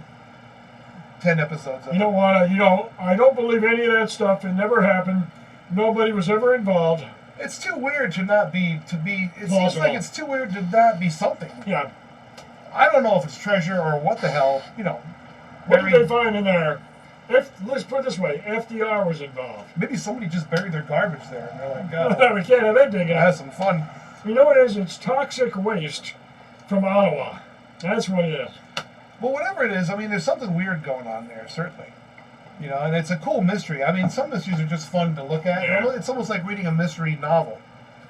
10 episodes of it. You know what? I don't believe any of that stuff. It never happened. Nobody was ever involved. It's too weird to be. It seems like it's too weird to not be something. Yeah. I don't know if it's treasure or what the hell. What did they find in there? Let's put it this way: FDR was involved. Maybe somebody just buried their garbage there, and they're like, "Oh, we can't have that digging. Have some fun." You know what it is? It's toxic waste from Ottawa. That's what it is. Well, whatever it is, I mean, there's something weird going on there, certainly. And it's a cool mystery. I mean, some mysteries are just fun to look at. Yeah. It's almost like reading a mystery novel,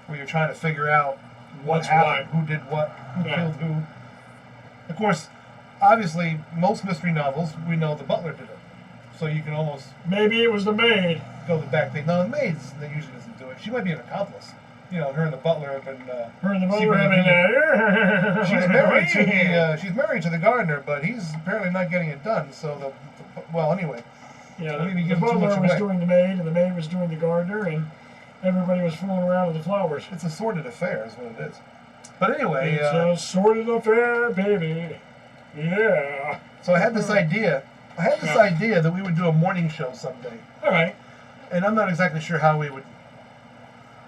where you're trying to figure out what happened, who did what, who killed who. Of course, obviously, most mystery novels, we know the butler did it. So you can almost... Maybe it was the maid. Go the back thing. No, the maid usually doesn't do it. She might be an accomplice. Her and the butler have been... Her and the butler have been... She's married to the gardener, but he's apparently not getting it done. So well, anyway. Yeah, the butler was doing the maid, and the maid was doing the gardener, and everybody was fooling around with the flowers. It's a sordid affair, is what it is. But anyway, it's a sordid affair, baby. Yeah. So I had this idea. That we would do a morning show someday. All right. And I'm not exactly sure how we would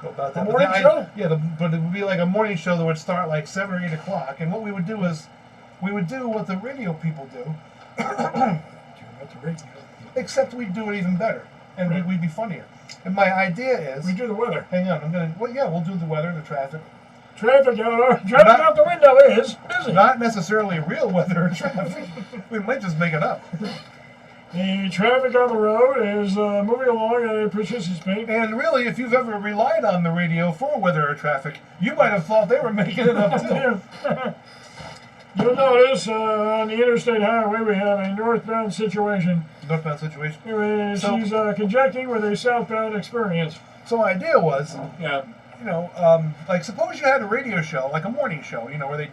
go about that. A morning show? But it would be like a morning show that would start like 7 or 8 o'clock. And what we would do is, we would do what the radio people do. Except we'd do it even better, and we'd be funnier. And my idea is... We do the weather. Hang on, we'll do the weather, the traffic. Traffic out the window is busy. Not necessarily real weather or traffic. We might just make it up. The traffic on the road is moving along at a precision speed. And really, if you've ever relied on the radio for weather or traffic, you might have thought they were making it up too. You'll notice on the interstate highway we have a northbound situation. Northbound situation. She's conjecting with a southbound experience. So my idea was, yeah, like suppose you had a radio show, like a morning show, where they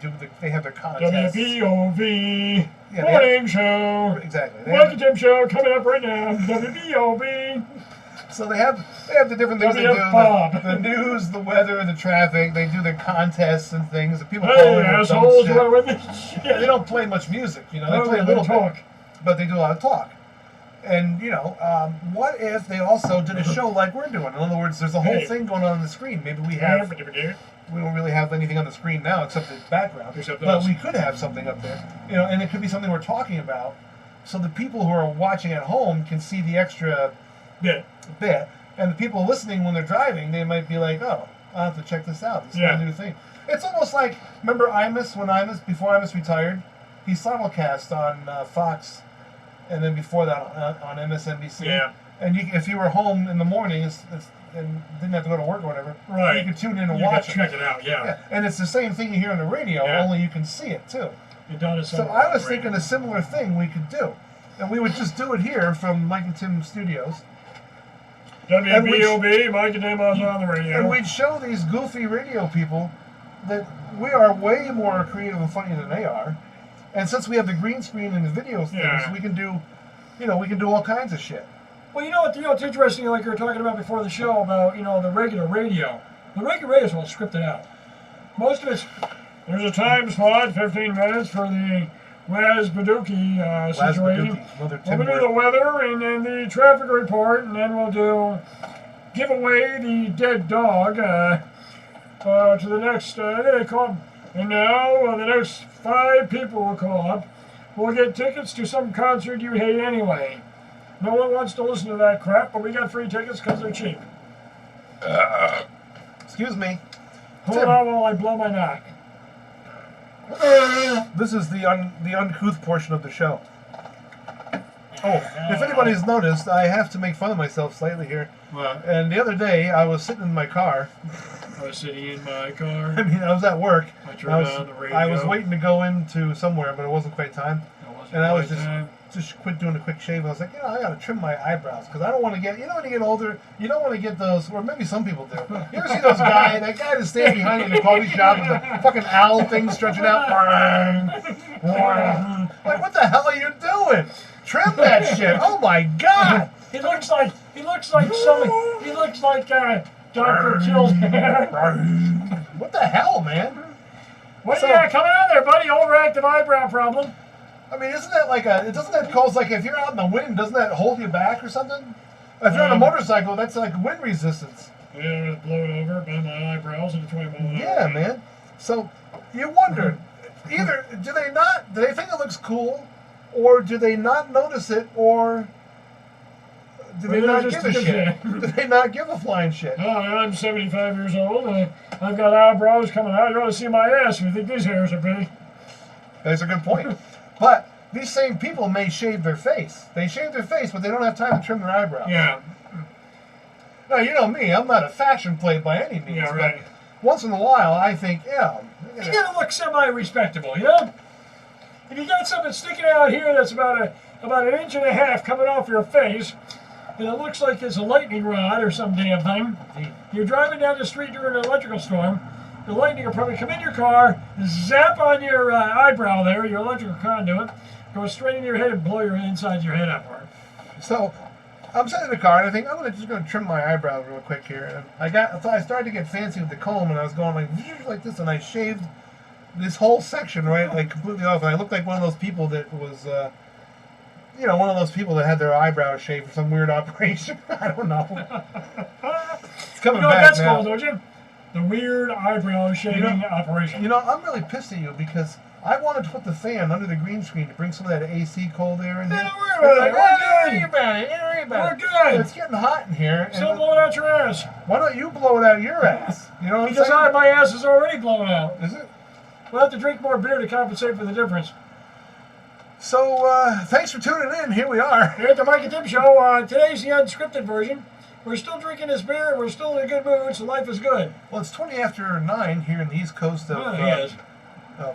have their contests. WBOV morning show. Exactly. Welcome Tim show coming up right now. WBOV. So they have the different things they do. The news, the weather, the traffic. They do their contests and things. And people call Hey, in assholes, dumb what with shit. this shit? Yeah, they don't play much music. You know, they play a little little talk. bit, but they do a lot of talk. And you know, what if they also did a show like we're doing? In other words, there's a whole thing going on the screen. Maybe we don't really have anything on the screen now except the background. But we could have something up there. You know, and it could be something we're talking about. So the people who are watching at home can see the extra bit. And the people listening when they're driving, they might be like, oh, I'll have to check this out. This is a new thing. It's almost like, remember Imus, before Imus retired? He simulcast on Fox, and then before that on MSNBC. Yeah. And if you were home in the morning and didn't have to go to work or whatever, you could tune in and watch it. Check it out, yeah. And it's the same thing you hear on the radio, only you can see it too. So I was thinking a similar thing we could do. And we would just do it here from Mike and Tim Studios. WBOB, Mike and Tim on the radio. And we'd show these goofy radio people that we are way more creative and funny than they are. And since we have the green screen and the video things, we can do, we can do all kinds of shit. Well, you know what's interesting, like you were talking about before the show about, the regular radio. The regular radio is all scripted out. Most of it's, there's a time slot, 15 minutes for the Wazbaduki situation. We'll do the weather and then the traffic report, and then we'll give away the dead dog to the next, they call them. And now the next 5 people will call up. We'll get tickets to some concert you hate anyway. No one wants to listen to that crap, but we got free tickets because they're cheap. Excuse me. Hold on while I blow my knock. This is the uncouth portion of the show. Oh, if anybody's noticed, I have to make fun of myself slightly here. What? And the other day, I was sitting in my car. I was sitting in my car. I mean, I was at work. I turned on the radio. I was waiting to go into somewhere, but it wasn't quite time. And I was just quit doing a quick shave. I was like, I got to trim my eyebrows because I don't want to get, when you get older, you don't want to get those, or maybe some people do. You ever see that guy that stands behind you in the coffee shop with the fucking owl thing stretching out? Like, what the hell are you doing? Trim that shit. Oh my God. He looks like Dr. Chill's hair. What the hell, man? What do you got coming out there, buddy? Overactive eyebrow problem. I mean, doesn't that cause, like, if you're out in the wind, doesn't that hold you back or something? If you're on a motorcycle, that's like wind resistance. Yeah, I was blown over by my eyebrows and 20 miles an hour. Yeah, man. So, you wonder, either, do they think it looks cool, or do they not notice it, or do they not give a shit? Do they not give a flying shit? Oh, I'm 75 years old, and I've got eyebrows coming out. You ought to see my ass if you think these hairs are big. That's a good point. But these same people may shave their face. They shave their face, but they don't have time to trim their eyebrows. Yeah. Now, you know me, I'm not a fashion plate by any means. Yeah, right. But once in a while, I think, you gotta look semi-respectable, If you got something sticking out here that's about an inch and a half coming off your face, and it looks like it's a lightning rod or some damn thing, you're driving down the street during an electrical storm, the lightning will probably come in your car, zap on your eyebrow there, your electrical conduit, go straight in your head and blow your inside of your head upward. So, I'm sitting in the car and I think, I'm just going to trim my eyebrows real quick here. And I started to get fancy with the comb and I was going like this, and I shaved this whole section, right, like completely off. And I looked like one of those people that was, one of those people that had their eyebrows shaved for some weird operation. I don't know. It's coming back that's now. called, don't you? The weird eyebrow shaving operation. I'm really pissed at you because I wanted to put the fan under the green screen to bring some of that AC cold air in here. Don't worry about it. We're good. It's getting hot in here. Still blowing out your ass. Why don't you blow it out your ass? You know what I'm saying? Because my ass is already blown out. Is it? We'll have to drink more beer to compensate for the difference. So, thanks for tuning in. Here we are. Here at the Mike and Tim Show. Today's the unscripted version. We're still drinking this beer. We're still in a good mood, so life is good. Well, it's 20 after 9 here in the east coast of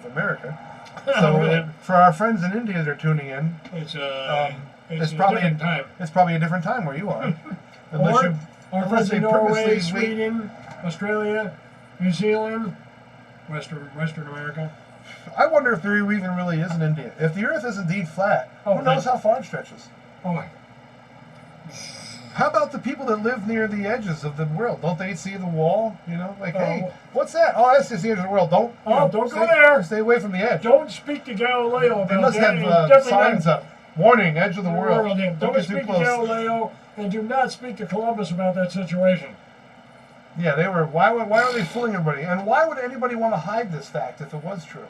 America. So, So for our friends in India that are tuning in, it's probably a different time. It's probably a different time where you are. Our friends in Norway, Sweden, Australia, New Zealand, Western America. I wonder if there even really is an India. If the Earth is indeed flat, who knows how far it stretches? Oh my. How about the people that live near the edges of the world? Don't they see the wall? You know, like, hey, what's that? Oh, that's just the edge of the world. Don't don't go there. Stay away from the edge. Don't speak to Galileo about They must that. have signs up. Warning, edge of the world. Don't get too speak to close. Galileo, and do not speak to Columbus about that situation. Yeah, they were. Why were they fooling everybody? And why would anybody want to hide this fact if it was true?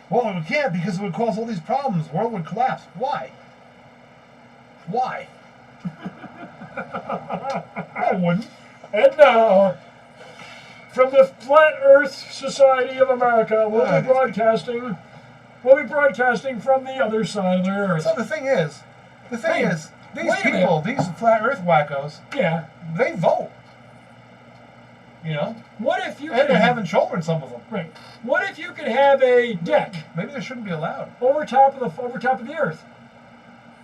Well, we can't because it would cause all these problems. The world would collapse. Why? Why? I wouldn't. And now, from the Flat Earth Society of America, we'll be broadcasting. We'll be broadcasting from the other side of the Earth. So the thing is, these wait a people, these flat Earth wackos, Yeah. they vote. You know, What if you and could they're having children. Some of them. right? What if you could have a deck Maybe they shouldn't be allowed. over top of the Earth?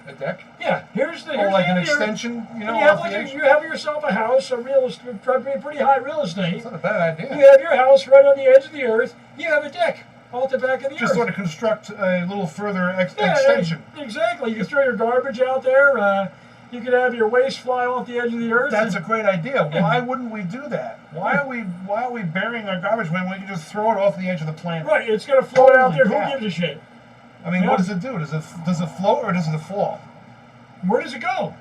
A deck, Yeah. Here's or like the an end of your- extension. You know, And you have off the edge. you have yourself a house, a real estate, pretty high real estate. It's not a bad idea. You have your house right on the edge of the Earth. You have a deck off the back of the Just Earth. sort of construct a little further Yeah, extension. Exactly. You can throw your garbage out there. You can have your waste fly off the edge of the Earth. That's a great idea. Why wouldn't we do that? Why are we burying our garbage when we can just throw it off the edge of the planet? right. It's going to float out Holy there. cow. Who gives a shit? I mean, Yeah. what does it do? Does it float or does it fall? Where does it go?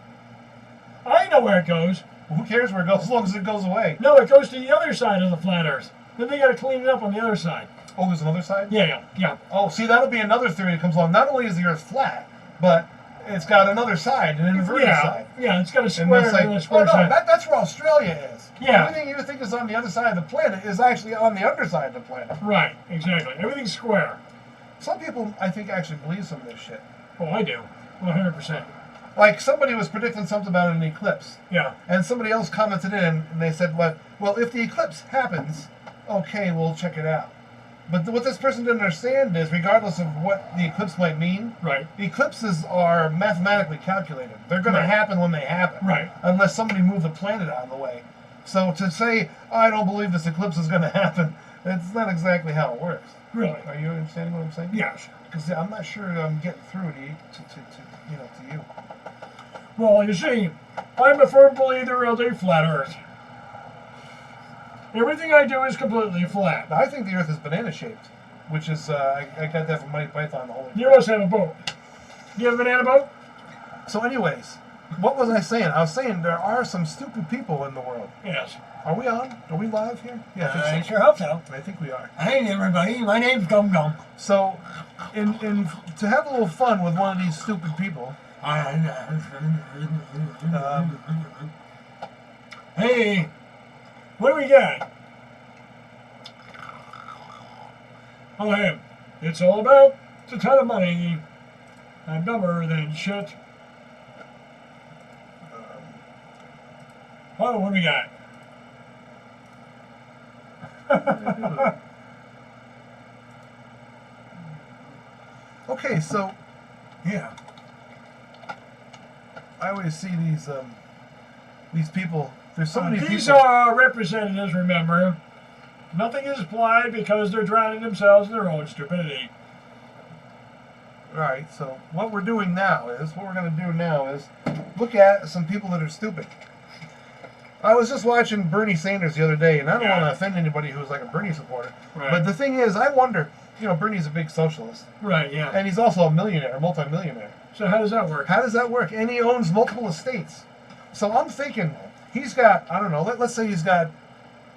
I know where it goes. Who cares where it goes as long as it goes away? No, it goes to the other side of the flat Earth. Then they got to clean it up on the other side. Oh, there's another side? Yeah. Oh, see, that'll be another theory that comes along. Not only is the Earth flat, but it's got another side, an inverted side. Yeah, it's got a And square, that's like, and a oh square no, side. that's where Australia is. Yeah. Everything you think is on the other side of the planet is actually on the underside of the planet. Right, exactly. Everything's square. Some people, I think, actually believe some of this shit. Oh, I do. 100%. Like somebody was predicting something about an eclipse, Yeah. and somebody else commented in, and they said, well, if the eclipse happens, okay, we'll check it out. But what this person didn't understand is, regardless of what the eclipse might mean, Right. eclipses are mathematically calculated. They're going to happen when they happen, Right. unless somebody moved the planet out of the way. So to say, I don't believe this eclipse is going to happen, that's not exactly how it works. Really? Are you understanding what I'm saying? Yes. Because I'm not sure I'm getting through to you. Well, you see, I'm a firm believer of a flat Earth. Everything I do is completely flat. I think the Earth is banana shaped, which is I got that from Monty Python. The whole. You must have a boat. Do you have a banana boat? So, anyways, what was I saying? I was saying there are some stupid people in the world. Yes. Are we on? Are we live here? Yeah, I I think sure hope so. so. I think we are. Hey, everybody. My name's Gum Gum. So, in to have a little fun with one of these stupid people. Hey, what do we got? Oh, hey, it's all about a ton of money. I'm dumber than shit. Oh, what do we got? Okay, so Yeah. I always see these people. There's so many These people. are representatives, remember. Nothing is applied because they're drowning themselves in their own stupidity. All right, so what we're going to do now is look at some people that are stupid. I was just watching Bernie Sanders the other day, and I don't want to offend anybody who's like a Bernie supporter. Right. But the thing is, I wonder, Bernie's a big socialist, Right, yeah. and he's also a millionaire, multimillionaire. So how does that work? How does that work? And he owns multiple estates. So I'm thinking he's got, I don't know, let's say he's got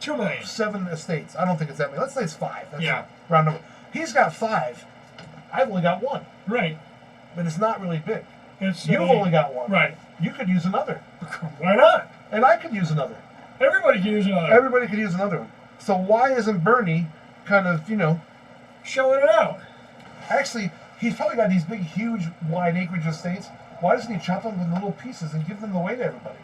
2 million. 7 estates. I don't think it's that many. Let's say it's 5. That's Yeah. a round number. He's got 5. I've only got 1. Right. But it's not really big. It's You've only got 1. Right. You could use another. Why not? And I could use another. Everybody can use another. Everybody could use another one. So why isn't Bernie kind of, Showing it out. actually, he's probably got these big, huge, wide acreage estates. Why doesn't he chop them into little pieces and give them away to everybody?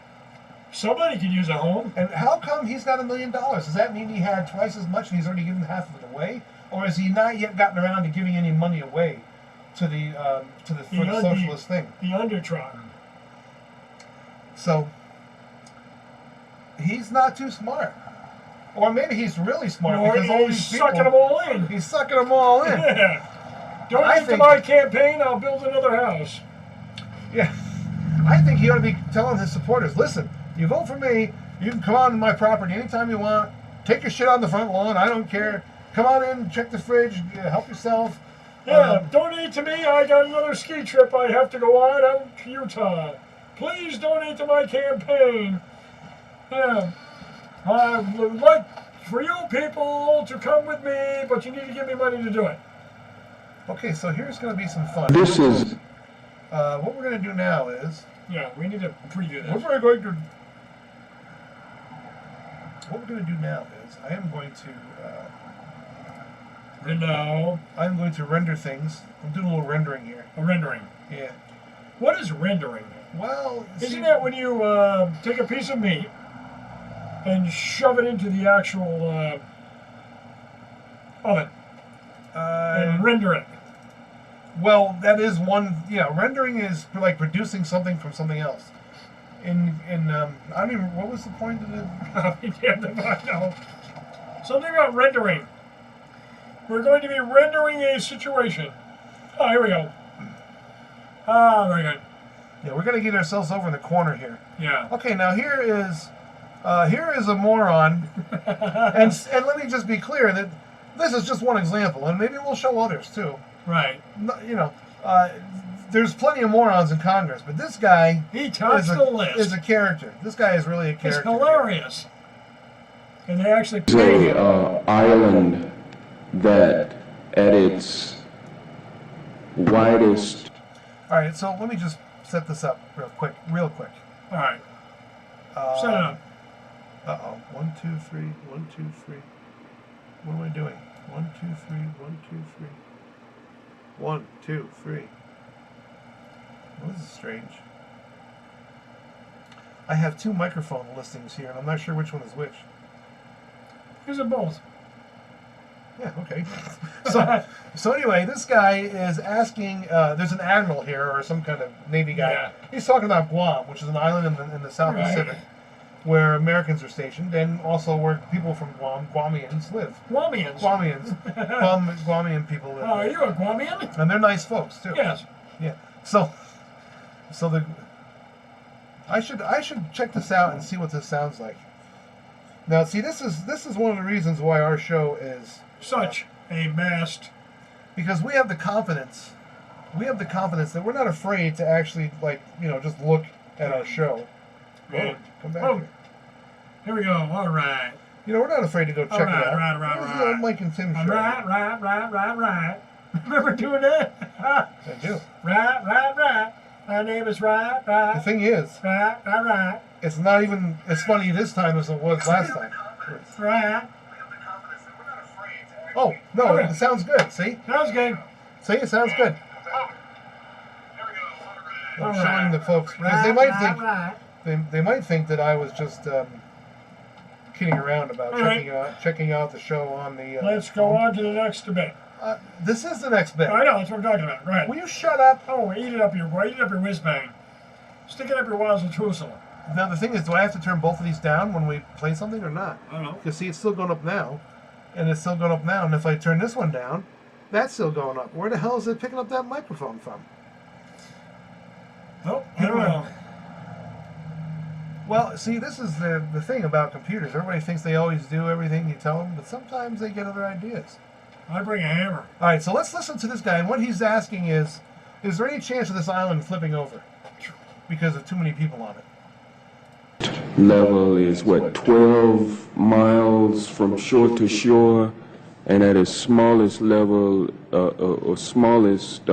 Somebody could use a home. And how come he's got $1 million? Does that mean he had twice as much and he's already given half of it away? Or has he not yet gotten around to giving any money away to the socialist thing? The undertrodden. So he's not too smart. Or maybe he's really smart Or because all he's these people, sucking them all in. he's sucking them all in. Yeah. Donate to think- my campaign, I'll build another house. Yeah. I think he ought to be telling his supporters, listen, you vote for me, you can come on my property anytime you want, take your shit on the front lawn, I don't care. Come on in, check the fridge, help yourself. Yeah, donate to me. I got another ski trip I have to go on out to Utah. Please donate to my campaign. Yeah, I would like for you people to come with me, but you need to give me money to do it. Okay, so here's going to be some fun. This is what we're going to do now is... Yeah, we need to preview this. What we're going to do now is I am going to... No. I'm going to render things. I'm doing a little rendering here. A rendering. Yeah. What is rendering? Well, Isn't that when you take a piece of meat and shove it into the actual oven and render it? Well, that is one. Yeah, rendering is like producing something from something else. I don't even. What was the point of it? I know. Something about rendering. We're going to be rendering a situation. Oh, here we go. Ah, very good. Yeah, we're going to get ourselves over in the corner here. Yeah. Okay, now here is a moron, and let me just be clear that this is just one example, and maybe we'll show others too. Right. There's plenty of morons in Congress, but this guy he tops the list. Is a character. This guy is really a character. It's hilarious. And they actually pay him. island that at its widest. All right, so let me just set this up real quick. All right. Set it up. Uh-oh. 1, 2, 3. 1, 2, 3. What am I doing? 1, 2, 3. 1, 2, 3. 1, 2, 3. Well, this is strange. I have two microphone listings here, and I'm not sure which one is which. Here's them both. Yeah, okay. So anyway, this guy is asking, there's an admiral here, or some kind of Navy guy. Yeah. He's talking about Guam, which is an island in the South Pacific, where Americans are stationed, and also where people from Guam, Guamians, live. Guamians? Guamian people live. Are you a Guamian? And they're nice folks, too. Yes. Yeah. So I should check this out and see what this sounds like. Now, see, this is one of the reasons why our show is such a mast. Because we have the confidence that we're not afraid to actually, just look at our show. Right. Come back here. Here we go. All right. We're not afraid to go check it out. Right. Mike and Tim show. Right. Remember doing that? I do. Right. My name is Right. The thing is, Right. it's not even as funny this time as it was last time. Right. Oh, no, okay. It sounds good, see? Sounds good. See, it sounds good. I'm showing the folks, because they might think that I was just kidding around about checking out the show on the... Let's go on to the next bit. This is the next bit. I know, that's what I'm talking about. Right. Will you shut up? Oh, eat it up your whiz bang. Stick it up your Wazzle Toozle. Now the thing is, do I have to turn both of these down when we play something or not? I don't know. Because see, it's still going up now, and it's still going up now, and if I turn this one down, that's still going up. Where the hell is it picking up that microphone from? Oh, I don't know. Well, see, this is the thing about computers. Everybody thinks they always do everything you tell them, but sometimes they get other ideas. I bring a hammer. All right, so let's listen to this guy, and what he's asking is there any chance of this island flipping over because of too many people on it? Level is 12 miles from shore to shore, and at its smallest level or smallest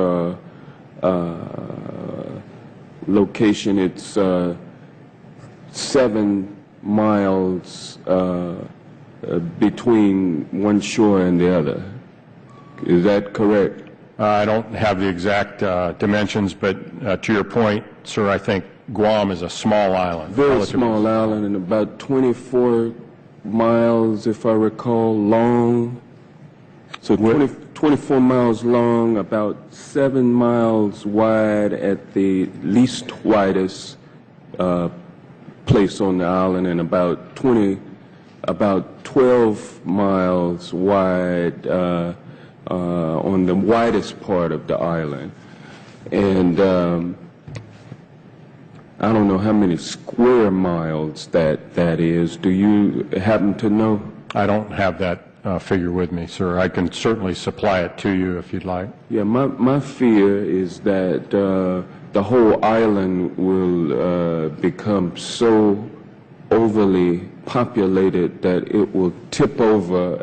location, it's 7 miles between one shore and the other. Is that correct? I don't have the exact dimensions, but to your point, sir, I think Guam is a small island. Very small island, and about 24 miles, if I recall, long. So 24 miles long, about 7 miles wide at the least widest place on the island, and about 12 miles wide on the widest part of the island. And I don't know how many square miles that is. Do you happen to know? I don't have that figure with me, sir. I can certainly supply it to you if you'd like. Yeah, my fear is that the whole island will become so overly populated that it will tip over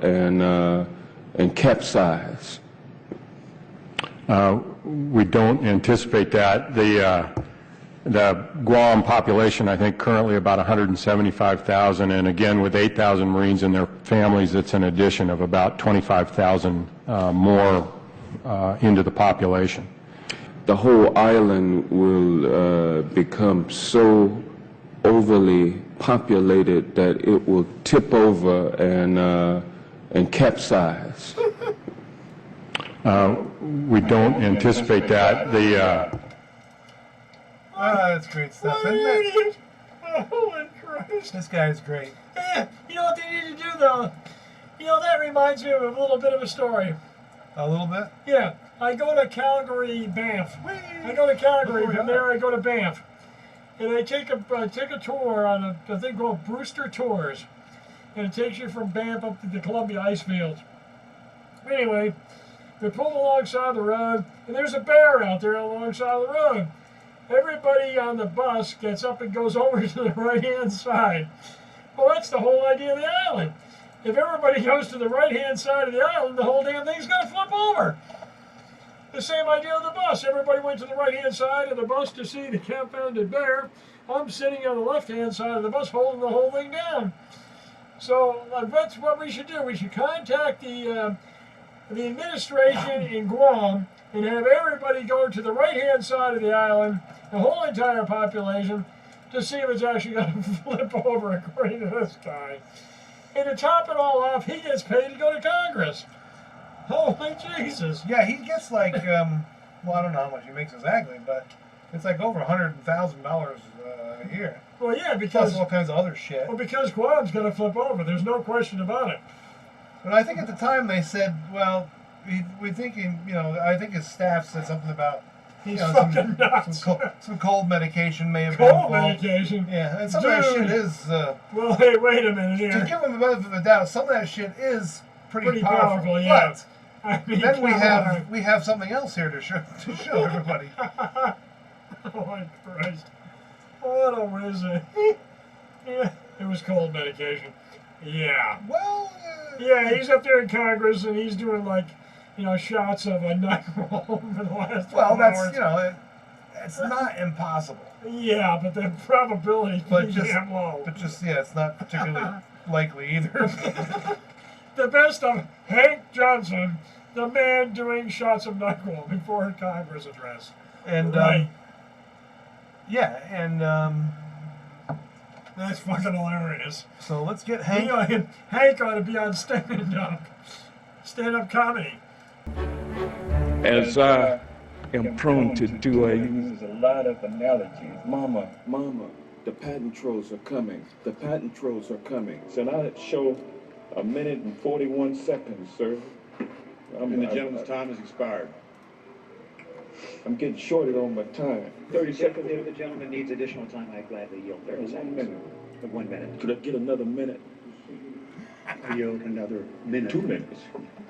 and capsize. We don't anticipate that. The Guam population, I think, currently about 175,000, and again, with 8,000 Marines and their families, it's an addition of about 25,000 more into the population. The whole island will become so overly populated that it will tip over and capsize. We don't anticipate that. That's great stuff, isn't it? Holy Christ. This guy is great. Yeah, you know what they need to do, though? You know, that reminds me of a little bit of a story. A little bit? Yeah, I go to Calgary, Banff. I go to Calgary, from there I go to Banff. And I take a tour on a thing called Brewster Tours. And it takes you from Banff up to the Columbia ice fields. Anyway, we pull alongside the road, and there's a bear out there alongside the road. Everybody on the bus gets up and goes over to the right-hand side. Well, that's the whole idea of the island. If everybody goes to the right-hand side of the island, the whole damn thing's going to flip over. The same idea of the bus. Everybody went to the right-hand side of the bus to see the confounded bear. I'm sitting on the left-hand side of the bus holding the whole thing down. So that's what we should do. We should contact the administration in Guam and have everybody go to the right-hand side of the island, the whole entire population, to see if it's actually going to flip over according to this guy. And to top it all off, he gets paid to go to Congress. Holy Jesus. Yeah, he gets like, well, I don't know how much he makes exactly, but it's like over $100,000 a year. Well, yeah, because... Plus all kinds of other shit. Well, because Guam's going to flip over. There's no question about it. But I think at the time they said, well, we're thinking, you know, I think his staff said something about, He's fucking nuts. Some cold medication may have been Cold involved. medication? Yeah, and some of that shit is... well, hey, wait a minute here. To give him the benefit of the doubt, some of that shit is pretty powerful, yeah. But I mean, then we have something else here to show everybody. Oh my Christ! What a wizard! Yeah, it was cold medication. Yeah. Well. Yeah, he's up there in Congress and he's doing like, you know, shots of a nightmare for the last. Well, that's hours. you know, it's not impossible. Yeah, but the probability is damn low. But just yeah, it's not particularly likely either. The best of Hank Johnson, the man doing shots of NyQuil before a Congress address. And right. Yeah, and that's fucking hilarious. So let's get Hank. You know, Hank ought to be on stand-up comedy. As I am prone to do, I use a lot of analogies. Mama, the patent trolls are coming. The patent trolls are coming. So now it show 1 minute and 41 seconds, sir. And the gentleman's time has expired. I'm getting shorted on my time. 30 seconds. If the gentleman needs additional time, I gladly yield 30 seconds. 1 minute. 1 minute. Could I get another minute? I yield another minute. 2 minutes.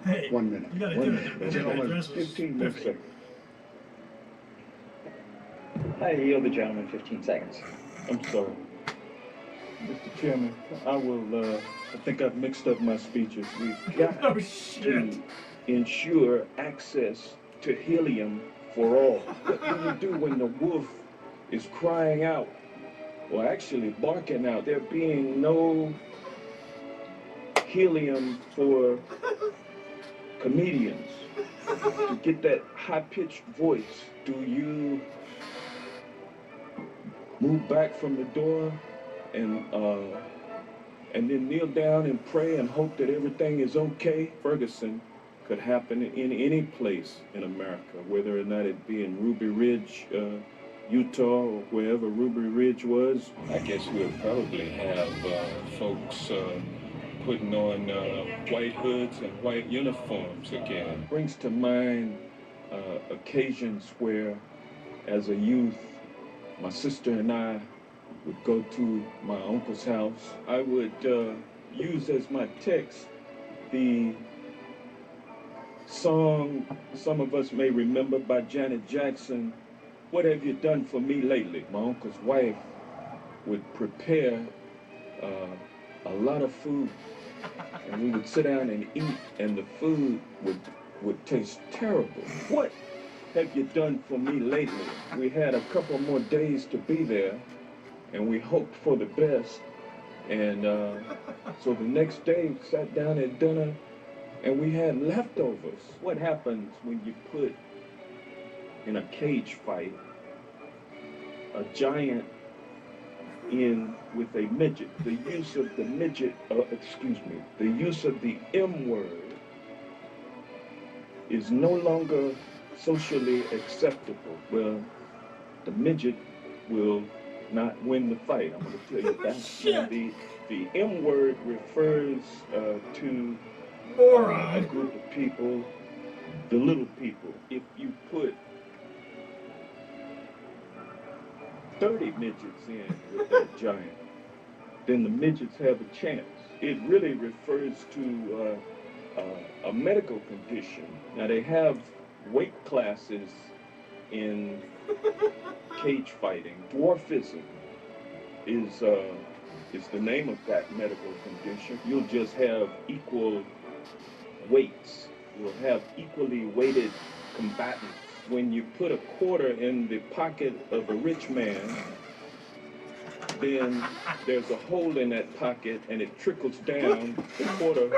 Hey, 1 minute. you gotta 1 do minute. it. Gentlemen, 15 more seconds. I yield the gentleman 15 seconds. I'm sorry. Mr. Chairman, I think I've mixed up my speeches. We've got Oh, shit. to ensure access to helium for all. What do you do when the wolf is crying out, or actually barking out? There being no helium for comedians. To get that high-pitched voice, do you move back from the door and then kneel down and pray and hope that everything is okay? Ferguson could happen in any place in America, whether or not it be in Ruby Ridge, Utah, or wherever Ruby Ridge was. I guess we'll probably have folks putting on white hoods and white uniforms again. Brings to mind occasions where, as a youth, my sister and I would go to my uncle's house. I would use as my text the song some of us may remember by Janet Jackson, "What Have You Done For Me Lately?" My uncle's wife would prepare a lot of food, and we would sit down and eat, and the food would taste terrible. "What have you done for me lately?" We had a couple more days to be there, and we hoped for the best. And so the next day, we sat down at dinner, and we had leftovers. What happens when you put in a cage fight a giant in with a midget? The use of the midget, the use of the M word is no longer socially acceptable. Well, the midget will not win the fight. I'm going to tell you that. The M word refers to a group of people, the little people. If you put 30 midgets in with that giant, then the midgets have a chance. It really refers to a medical condition. Now, they have weight classes in cage fighting. Dwarfism is the name of that medical condition. You'll just have equal weights. You'll have equally weighted combatants. When you put a quarter in the pocket of a rich man, then there's a hole in that pocket and it trickles down. The quarter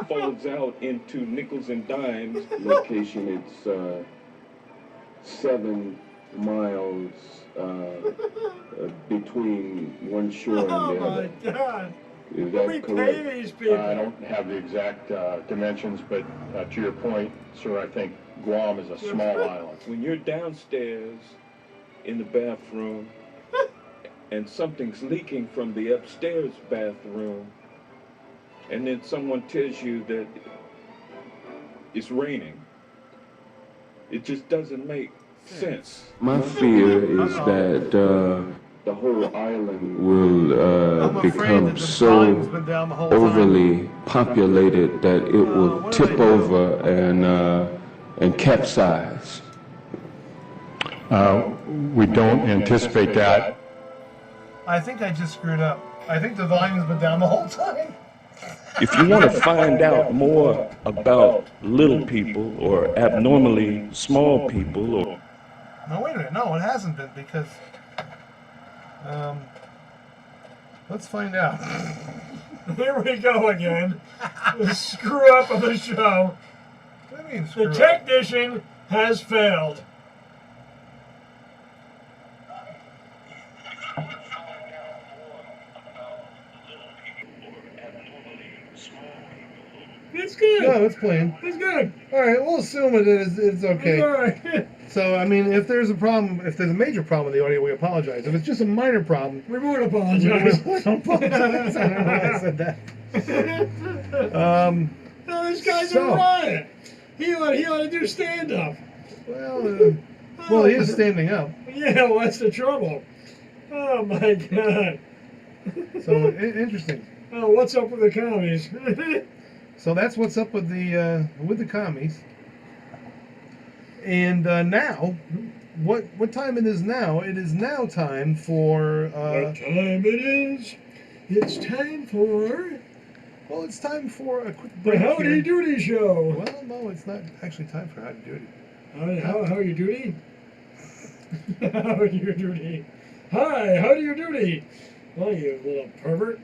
falls out into nickels and dimes. Location, it's 7 miles between one shore and the other. Oh my God! Is Let that me correct? pay these people. I don't have the exact dimensions, but to your point, sir, I think Guam is a small island. When you're downstairs in the bathroom and something's leaking from the upstairs bathroom, and then someone tells you that it's raining, it just doesn't make sense. My fear is that the whole island will become so overly populated that it will tip over and capsize. We don't anticipate that. I think I just screwed up. I think the volume's been down the whole time. If you want to find out more about little people or abnormally small people, or No, wait a minute. No, it hasn't been because. Let's find out. Here we go again. The screw up of the show. What do you mean screw The up? technician has failed. It's good. No, it's playing. It's good. All right, we'll assume it's okay. It's all right. So, I mean, if there's a problem, if there's a major problem with the audio, we apologize. If it's just a minor problem, We won't apologize. we don't apologize. I don't know why I said that. No, this guy's So- a riot. He ought to do stand-up. Well, he is standing up. Yeah, well, that's the trouble. Oh, my God. So, interesting. Oh, what's up with the commies? So that's what's up with the commies. And now, what time it is now? It is now time for. What time it is? It's time for Well, it's time for a quick the break. Howdy here. Doody Show. Well, no, it's not actually time for Howdy Doody. How you doody? How you doody? Hi, how do you doody? Oh, you little pervert.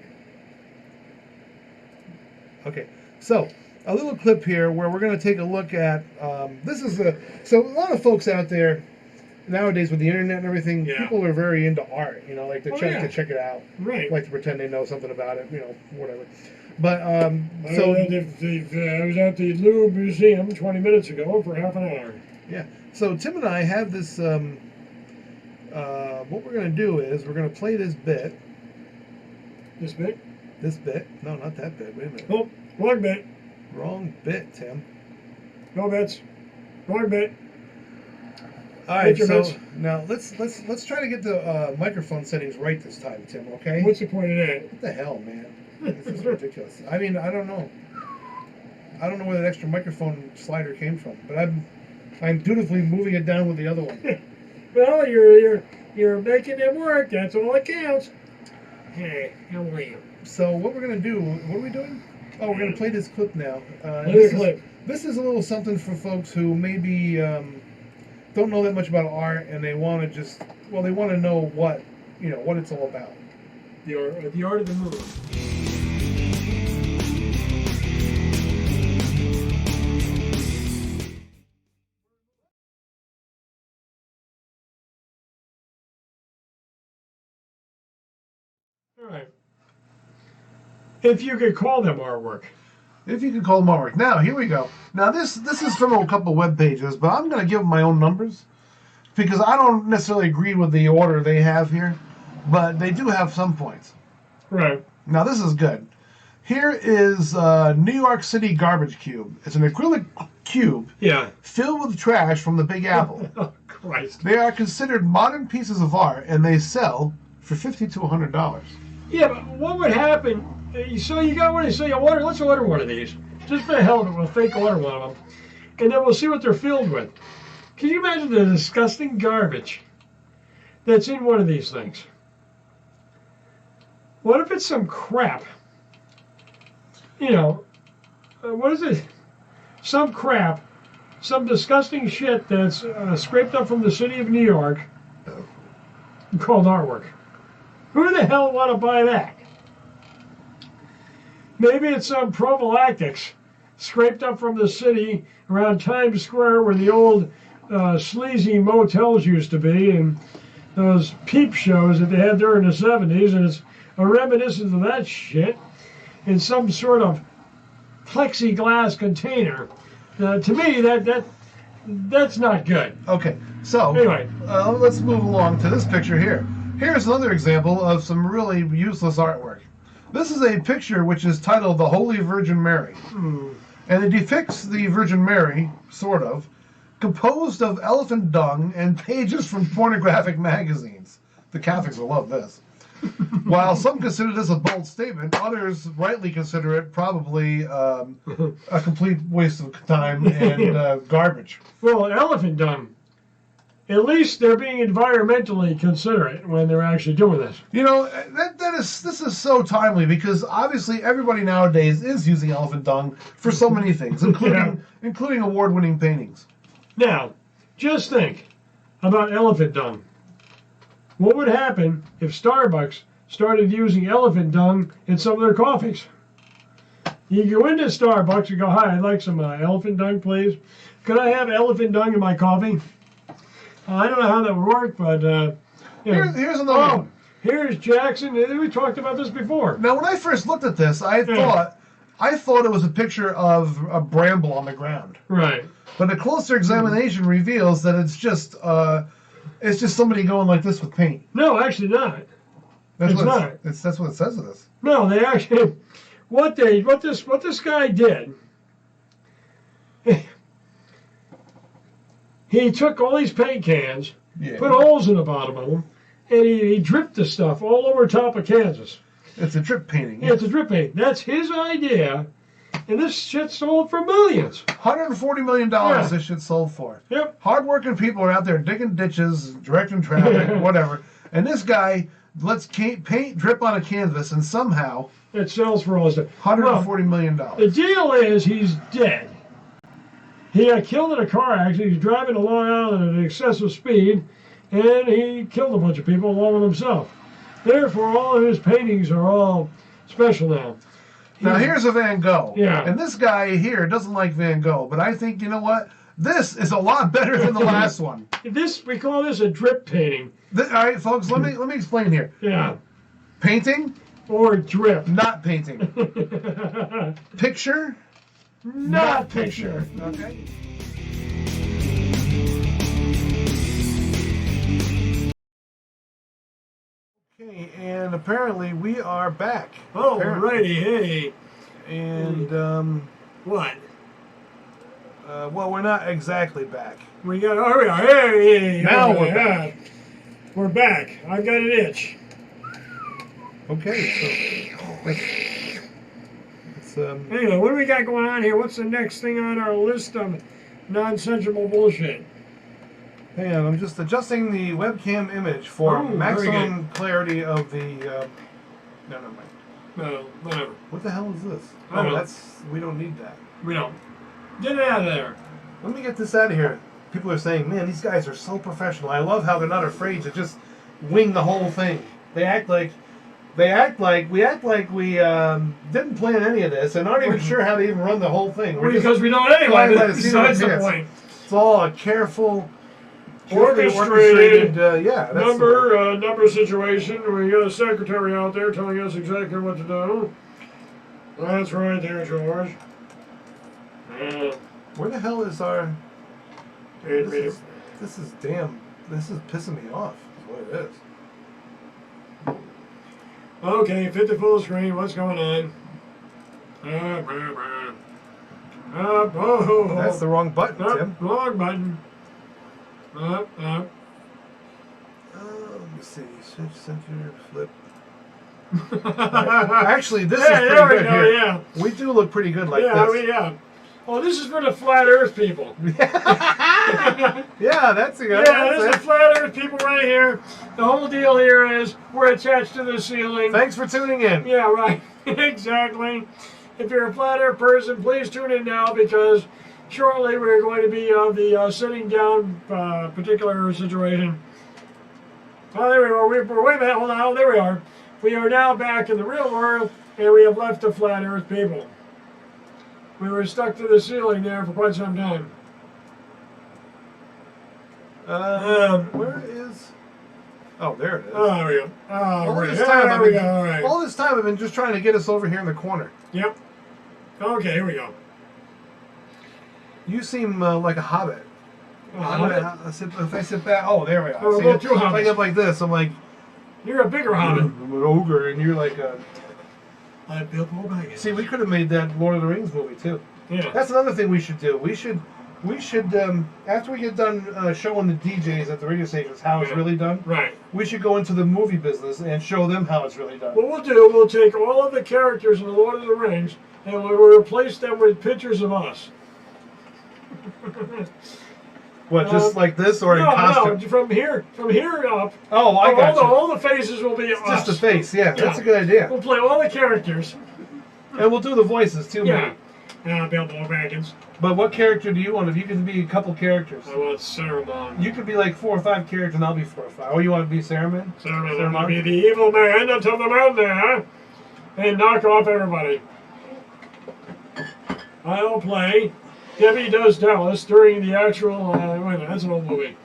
Okay, so a little clip here where we're going to take a look at. So a lot of folks out there nowadays with the internet and everything, Yeah. people are very into art. You know, like Oh, to yeah. check it out, Right. like to pretend they know something about it. You know, whatever. But I was at the Louvre Museum 20 minutes ago for half an hour. yeah. So Tim and I have this. What we're going to do is we're going to play this bit. This bit? This bit. No, not that bit. Wait a minute. Oh, wrong bit. Wrong bit, Tim. No bits. Wrong bit. All right, so measurements. now let's try to get the microphone settings right this time, Tim. Okay? What's the point of that? What the hell, man? This is ridiculous. I mean, I don't know. I don't know where that extra microphone slider came from, but I'm dutifully moving it down with the other one. Well, you're making it work. That's all that counts. Hey, how are you? So what we're gonna do? What are we doing? Oh, we're gonna play this clip now. This is a little something for folks who maybe don't know that much about art, and they want to they want to know what it's all about. The art of the moon. All right. If you could call them artwork. If you can call them artwork. Now, here we go. Now, this is from a couple web pages, but I'm going to give them my own numbers because I don't necessarily agree with the order they have here, but they do have some points. Right. Now, this is good. Here is New York City garbage cube. It's an acrylic cube filled with trash from the Big Apple. Oh, Christ. They are considered modern pieces of art, and they sell for $50 to $100. Yeah, but what would happen? So you got one. So you order. Let's order one of these. Just for the hell of it, we'll fake order one of them, and then we'll see what they're filled with. Can you imagine the disgusting garbage that's in one of these things? What if it's some crap? What is it? Some crap, some disgusting shit that's scraped up from the city of New York, called artwork. Who the hell want to buy that? Maybe it's some prophylactics scraped up from the city around Times Square where the old sleazy motels used to be and those peep shows that they had there in the 70s, and it's a reminiscence of that shit in some sort of plexiglass container. To me, that's not good. Okay, so anyway, let's move along to this picture here. Here's another example of some really useless artwork. This is a picture which is titled The Holy Virgin Mary. And it depicts the Virgin Mary, sort of, composed of elephant dung and pages from pornographic magazines. The Catholics will love this. While some consider this a bold statement, others rightly consider it probably a complete waste of time and garbage. Well, elephant dung. At least they're being environmentally considerate when they're actually doing this. This is so timely because obviously everybody nowadays is using elephant dung for so many things, including award-winning paintings. Now, just think about elephant dung. What would happen if Starbucks started using elephant dung in some of their coffees? You go into Starbucks and go, "Hi, I'd like some elephant dung, please. Could I have elephant dung in my coffee?" I don't know how that would work, but here's another one. Here's Jackson. We talked about this before. Now, when I first looked at this, I thought it was a picture of a bramble on the ground. Right. But a closer examination reveals that it's just somebody going like this with paint. No, actually not. That's what it says it is. No, they actually what this guy did. He took all these paint cans, put holes in the bottom of them, and he dripped the stuff all over top of Kansas. It's a drip painting. Yeah, it's a drip painting. That's his idea, and this shit sold for millions. $140 million this shit sold for. Yep. Hard-working people are out there digging ditches, directing traffic, whatever. And this guy lets paint drip on a canvas, and somehow it sells for all this stuff. $140 million. The deal is he's dead. He got killed in a car accident. He's driving along Island at excessive speed, and he killed a bunch of people along with himself. Therefore, all of his paintings are all special now. Now, here's a Van Gogh. Yeah. And this guy here doesn't like Van Gogh, but I think, you know what? This is a lot better than the last one. We call this a drip painting. All right, folks, let me explain here. Yeah. Painting or drip. Not painting. Picture. Not picture. Okay. Okay, and apparently we are back. Oh, righty, hey. And what? Well, we're not exactly back. We got. Oh, here we are. Hey, Now okay, we're back. We're back. I've got an itch. Okay, so let's Anyway, what do we got going on here? What's the next thing on our list of nonsensical bullshit? hang on. I'm just adjusting the webcam image for Oh, very maximum clarity of the. No, never mind. No, whatever. What the hell is this? I don't know. We don't need that. We don't. Get it out of there. Let me get this out of here. People are saying, man, these guys are so professional. I love how they're not afraid to just wing the whole thing. We act like we didn't plan any of this and aren't even sure how to even run the whole thing. Because we don't anyway. flying by the seat of our Besides the pants. point. It's all a carefully Orchestrated yeah, that's number situation. We got a secretary out there telling us exactly what to do. That's right there, George. Where the hell is our? It- This is pissing me off. Is what it is. Okay, fit the full screen. What's going on? That's the wrong button, Tim. Wrong button. Let me see. Shift center, flip. Actually, this is Yeah, pretty there we good go, here. yeah. We do look pretty good like Yeah, this. yeah. Oh, this is for the flat Earth people. Yeah, that's a good. Yeah, this is the flat Earth people right here. The whole deal here is we're attached to the ceiling. Thanks for tuning in. Yeah, right. Exactly. If you're a flat Earth person, please tune in now because shortly we're going to be on the sitting down particular situation. Oh, there we are. Wait a minute. Hold on. There we are. We are now back in the real world, and we have left the flat Earth people. We were stuck to the ceiling there for quite some time. Where is? Oh, there it is. Oh, there we go. Oh, all right. this time, There we go. All right. all this time, I've been just trying to get us over here in the corner. Yep. Okay, here we go. You seem like a hobbit. If I sit back, oh, there we are. Oh, See, well, if two I hobbits. get like this, I'm like, You're a bigger hobbit. I'm an ogre, and you're like a. I built more baggage. See, we could have made that Lord of the Rings movie too. Yeah. That's another thing we should do. We should after we get done showing the DJs at the radio stations how it's really done. Right. We should go into the movie business and show them how it's really done. What we'll do, we'll take all of the characters in the Lord of the Rings and we'll replace them with pictures of us. What, just like this or in No, costume? from here up. Oh, I got you. All the faces will be It's us. just the face, yeah. That's a good idea. We'll play all the characters. And we'll do the voices too, Yeah. maybe. Bilbo Baggins. But what character do you want? If you could be a couple characters. I want Saruman. You could be like 4 or 5 characters and I'll be 4 or 5. Oh, you want to be Saruman? Saruman will be the evil man up the mountain there and knock off everybody. I'll play Debbie Does Dallas during the actual, wait a minute, that's an old movie.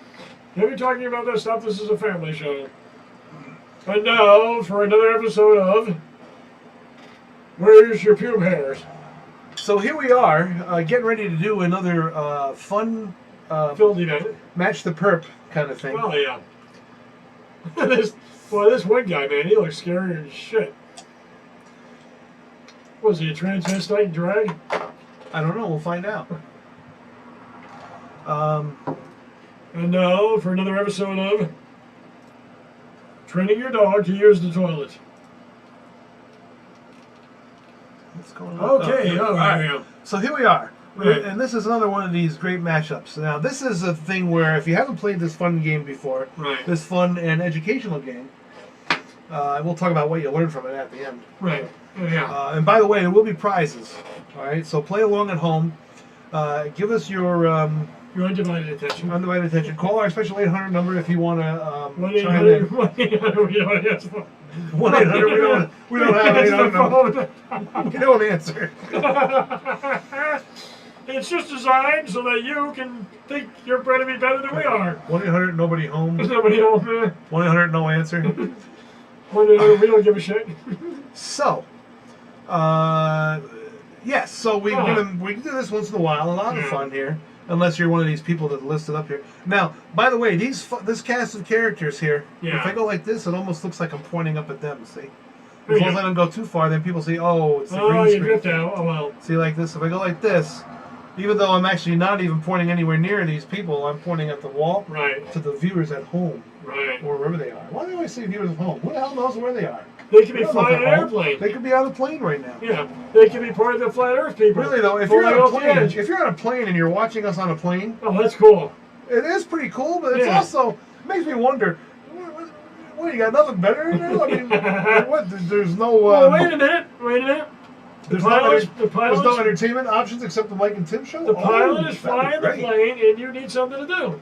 Debbie talking about this stuff, this is a family show. And now for another episode of Where's Your Pube Hairs? So here we are, getting ready to do another fun Filthy night. match the perp kind of thing. Oh yeah. this one guy, man, he looks scary as shit. Was he a transvestite drag? I don't know, we'll find out. And now for another episode of Training Your Dog to Use the Toilet. What's going on? Okay, all right. So here we are. Right. And this is another one of these great matchups. Now, this is a thing where if you haven't played this fun game before, Right. this fun and educational game, we'll talk about what you learned from it at the end. Right. Yeah. And by the way, there will be prizes. All right, so play along at home. Give us your undivided attention. undivided attention. Call our special 800 number if you want to chime 1-800. in. 1-800. We don't answer. 1-800. We don't have an 800 number. We don't answer. It's just designed so that you can think you're going to be better than we are. 1-800 nobody home. Somebody home there. 1-800 no answer. 1-800 we don't give a shit. So, yes. So we can do this once in a while. A lot of fun here, unless you're one of these people that listed up here. Now, by the way, this cast of characters here. Yeah. If I go like this, it almost looks like I'm pointing up at them. See, There as you long as go. I don't go too far, then people say, "Oh, it's the Oh, green you screen." drift out. Oh well. See, like this. If I go like this, Even though I'm actually not even pointing anywhere near these people, I'm pointing at the wall Right. to the viewers at home Right. or wherever they are. Why do I always say viewers at home? Who the hell knows where they are? They could be We don't know if flying an they're home. airplane. They could be on a plane right now. Yeah. They could be part of the flat Earth people. Really though, if Falling you're on a off the plane, edge. if you're on a plane and you're watching us on a plane, Oh, that's cool. it is pretty cool, but it's Yeah. also makes me wonder. What, you got nothing better to do? I mean, what? There's no. Well, wait a minute. Wait a minute. There's the there's pilot no entertainment options except the Mike and Tim show. The pilot Oh, is that'd be flying the great. plane, and you need something to do.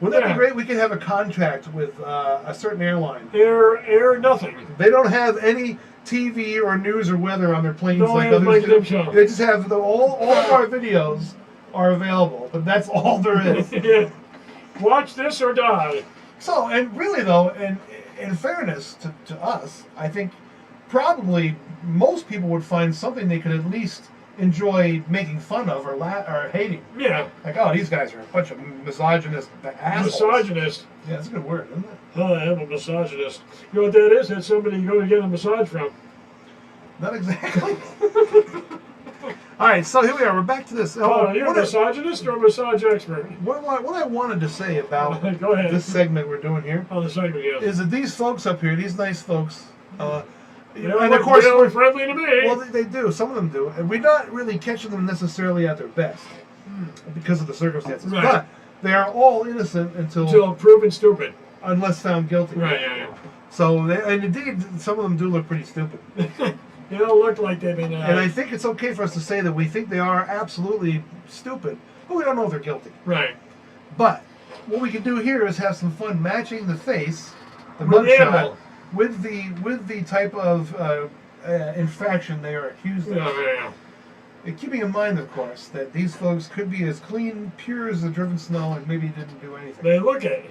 Wouldn't that Yeah. be great? We could have a contract with a certain airline. Air nothing. They don't have any TV or news or weather on their planes No, like it's others Mike do. and Tim show. They just have all of our videos are available, but that's all there is. Yeah. Watch this or die. So, and really though, in fairness to us, I think probably most people would find something they could at least enjoy making fun of or hating. Yeah. Like, oh, these guys are a bunch of misogynist assholes. Misogynist. Yeah, that's a good word, isn't it? Oh, I am a misogynist. You know what that is? That's somebody you go to get a massage from. Not exactly. All right, so here we are. We're back to this. Oh, you're a misogynist or a massage expert? What I wanted to say about Go ahead. this segment we're doing here Oh, the segment, yes. is that these folks up here, these nice folks, You know, and of course, they look friendly to me. well, they do. Some of them do, and we're not really catching them necessarily at their best because of the circumstances. Right. But they are all innocent Until proven stupid. unless found guilty. Right, yeah. So, and indeed, some of them do look pretty stupid. They don't look like they've been. And I think it's okay for us to say that we think they are absolutely stupid, but we don't know if they're guilty. Right. But what we can do here is have some fun matching the face, the With the mugshot, animal. with the type of infraction they are accused of. Yeah. And keeping in mind, of course, that these folks could be as clean, pure as the driven snow, and maybe didn't do anything. They look it.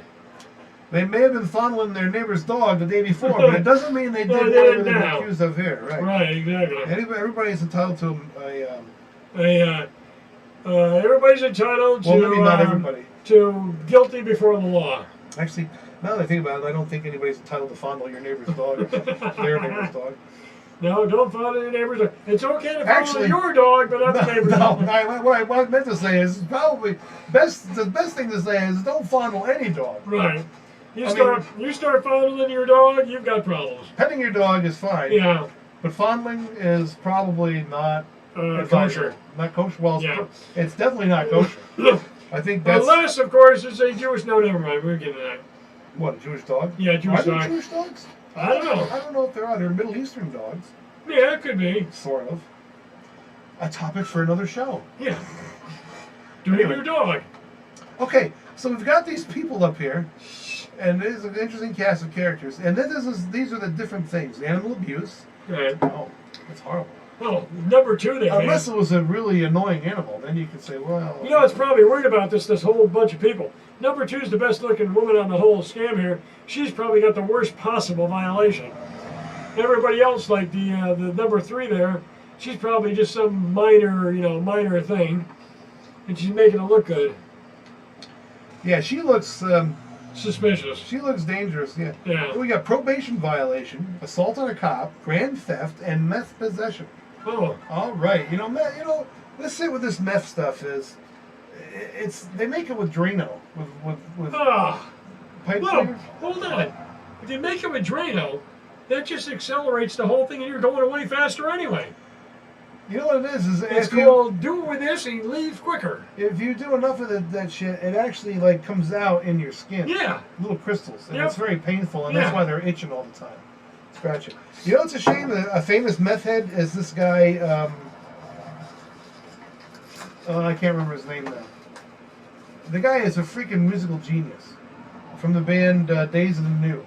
They may have been fondling their neighbor's dog the day before, but it doesn't mean they did No, they whatever didn't they're now. accused of here. Right. Right, exactly. Everybody's entitled to Everybody's entitled to. well, maybe not everybody. To guilty before the law. Actually, now that I think about it, I don't think anybody's entitled to fondle your neighbor's dog, their neighbor's dog. No, don't fondle your neighbor's dog. It's okay to fondle Actually, your dog, but not the neighbor's dog. What I meant to say is probably the best thing to say is don't fondle any dog. Right. You I start fondling your dog, you've got problems. Petting your dog is fine. Yeah. But fondling is probably not advisable. Kosher. Not kosher. Well, Yeah. it's definitely not kosher. I think that's Unless, of course, it's a Jewish. No, never mind. We're getting to that. what, a Jewish dog? Yeah, Jewish Are there dog. Jewish dogs? I don't know. I don't know if there are. They're Middle Eastern dogs, Yeah, it could be. sort of. A topic for another show. Yeah. Do your dog. Okay, so we've got these people up here, and it is an interesting cast of characters. And these are the different things. Animal abuse. Right. Oh, that's horrible. Oh, number two there, Unless man. it was a really annoying animal, then you could say, well... You know, it's probably worried about this whole bunch of people. Number two is the best looking woman on the whole scam here. She's probably got the worst possible violation. Everybody else, like the number three there, she's probably just some minor thing. And she's making it look good. Yeah, she looks... Suspicious. she looks dangerous, yeah. Yeah. We got probation violation, assault on a cop, grand theft, and meth possession. Oh. All right. Let's say what this meth stuff is. They make it with Drano, with Ah. pipe Well, cleaner. hold on. If you make it with Drano, that just accelerates the whole thing and you're going away faster anyway. You know what it is It's if you called do it with this and leave quicker. if you do enough of that shit, it actually like comes out in your skin. Yeah. Little crystals, and Yep. it's very painful, and Yeah. that's why they're itching all the time, scratching. You know, it's a shame that a famous meth head is this guy. I can't remember his name now. The guy is a freaking musical genius from the band Days of the New.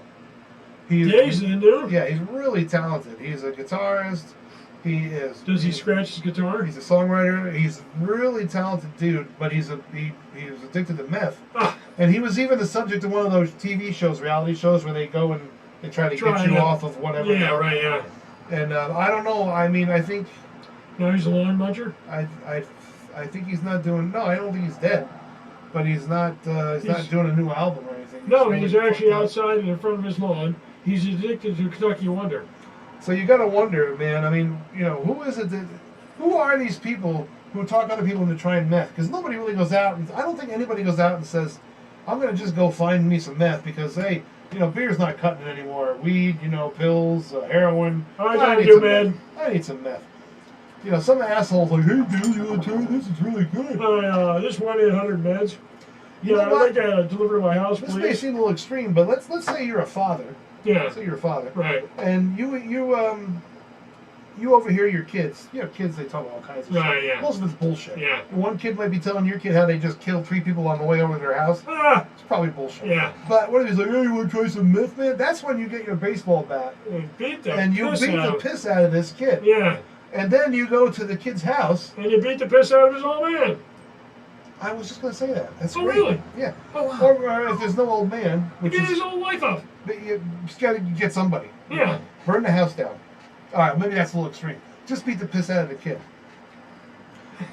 Days of the New? Yeah, he's really talented. He's a guitarist. He is. Does he scratch his guitar? He's a songwriter. He's a really talented dude, but he was addicted to meth. Ah. And he was even the subject of one of those TV shows, reality shows, where they go and they try to get you off of whatever. Yeah, right, yeah. And I don't know. I mean, I think. No, he's a lawn muncher? I think he's not doing. No, I don't think he's dead. But he's not. He's not doing a new album or anything. No, really he's actually fucked up. outside in front of his lawn. He's addicted to Kentucky Wonder. So you got to wonder, man. I mean, who is it? Who are these people who talk other people into trying meth, because nobody really goes out, and I don't think anybody goes out and says, I'm going to just go find me some meth, because, hey, beer's not cutting it anymore. Weed, pills, heroin. I need some meth. I need some meth. Some asshole's like, hey, dude, you want to try this? It's really good. This 1-800-MEDS. You know I'd what? like to deliver to my house, This please. may seem a little extreme, but let's say you're a father. Yeah. Let's say you're a father. Right. And you overhear your kids. You have kids, they talk all kinds of Right, shit. yeah. Most of it's bullshit. Yeah. One kid might be telling your kid how they just killed 3 people on the way over to their house. It's probably bullshit. Yeah. But what if he's like, hey, you want to try some meth, man? That's when you get your baseball bat. And beat the And you piss beat out. the piss out of this kid. Yeah. And then you go to the kid's house. And you beat the piss out of his old man. I was just going to say that. That's Oh, great. really? Yeah. Oh, wow. Or if there's no old man, He which beat is... his old wife up. You just got to get somebody. Yeah. Burn the house down. All right, maybe that's a little extreme. Just beat the piss out of the kid.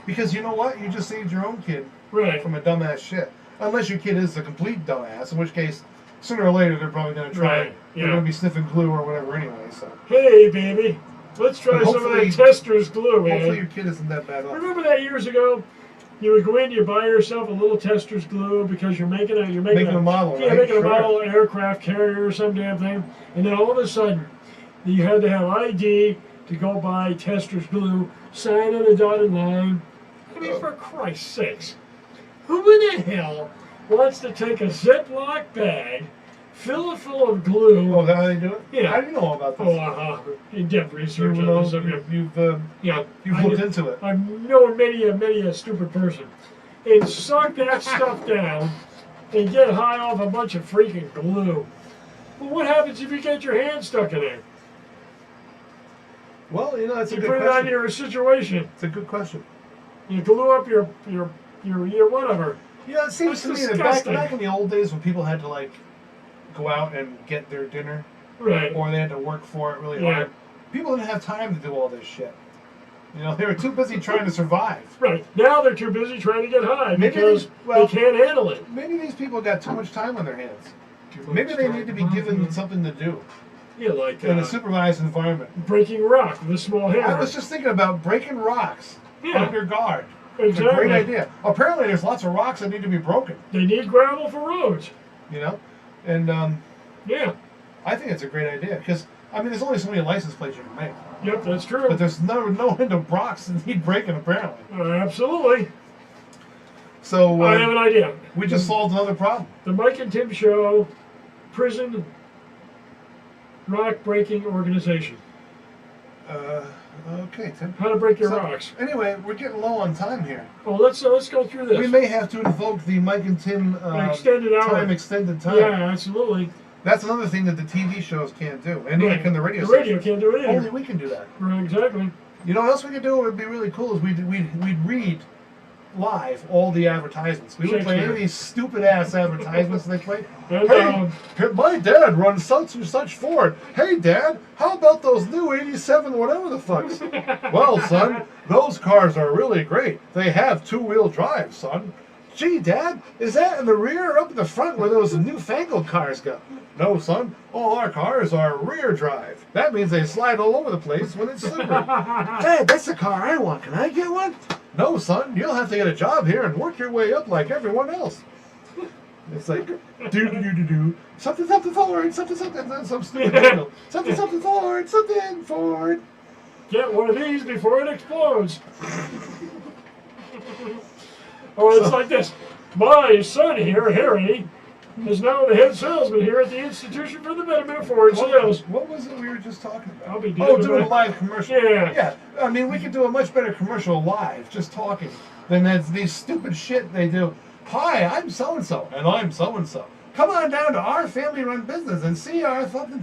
Because you know what? You just saved your own kid Right. from a dumbass shit. Unless your kid is a complete dumbass, in which case, sooner or later, they're probably going to try. Right, They're yeah. going to be sniffing glue or whatever anyway. So Hey, baby. Let's try But some of hopefully- that tester's glue, man. hopefully your kid isn't that bad off. Remember that years ago? You would go in, you buy yourself a little tester's glue because you're making a Making a model, yeah, right? making Sure. a model aircraft carrier or some damn thing, and then all of a sudden you had to have ID to go buy tester's glue, sign on a dotted line. I mean, for Christ's sakes, who in the hell wants to take a Ziploc bag, fill it full of glue? Oh, is that how they do it? Yeah. How do you know all about this? In-depth research on this subject. You've I looked did- into it. I've known many a stupid person. And suck that stuff down and get high off a bunch of freaking glue. Well, what happens if you get your hand stuck in there? Well, that's a You good put it on question. your situation. It's a good question. You glue up your whatever. It seems That's to me that disgusting. back in the old days when people had to go out and get their dinner, Right. or they had to work for it really Yeah. hard, people didn't have time to do all this shit. They were too busy trying to survive. Right. Now they're too busy trying to get high Maybe because they can't handle it. Maybe these people got too much time on their hands. Maybe they need to be given something to do Yeah, like in a supervised environment. breaking rock with a small hammer. I was just thinking about breaking rocks Yeah. under guard. It's a Exactly. great idea. Apparently, there's lots of rocks that need to be broken. They need gravel for roads. And Yeah. I think it's a great idea because there's only so many license plates you can make, Yep, that's true. but there's no end of rocks that need breaking apparently. Absolutely. So I have an idea. we just solved another problem. The Mike and Tim Show Prison Rock Breaking Organization. Okay, Tim. How to break your So, rocks. Anyway, we're getting low on time here. Well, let's go through this. We may have to invoke the Mike and Tim Extended hour. extended time. Yeah, absolutely. That's another thing that the TV shows can't do, and neither can the radio. The radio stations. can't do it either. Only we can do that. Right, exactly. You know what else we could do? It would be really cool. Is we'd read live all the advertisements. We would play any of Shakespeare. these stupid ass advertisements they play. And, Hey, my dad runs such and such Ford. Hey, Dad, how about those new '87 whatever the fucks? Well, son, those cars are really great. They have 2-wheel drive, son. Gee, Dad, is that in the rear or up in the front where those newfangled cars go? No, son, all our cars are rear drive. That means they slide all over the place when it's slippery. Dad, that's the car I want. Can I get one? No, son, you'll have to get a job here and work your way up like everyone else. It's like, do, something forward, something, some stupid title. Something forward, something forward. Get one of these before it explodes. Or it's like this. My son here, Harry, is now the head salesman here at the Institution for the Betterment of Foreign Sales. What was it we were just talking about? I'll be Oh, damned doing a if live commercial. Yeah. Yeah. I mean, we could do a much better commercial live, just talking, than that's these stupid shit they do. Hi, I'm so-and-so, and I'm so-and-so. Come on down to our family-run business and see our something.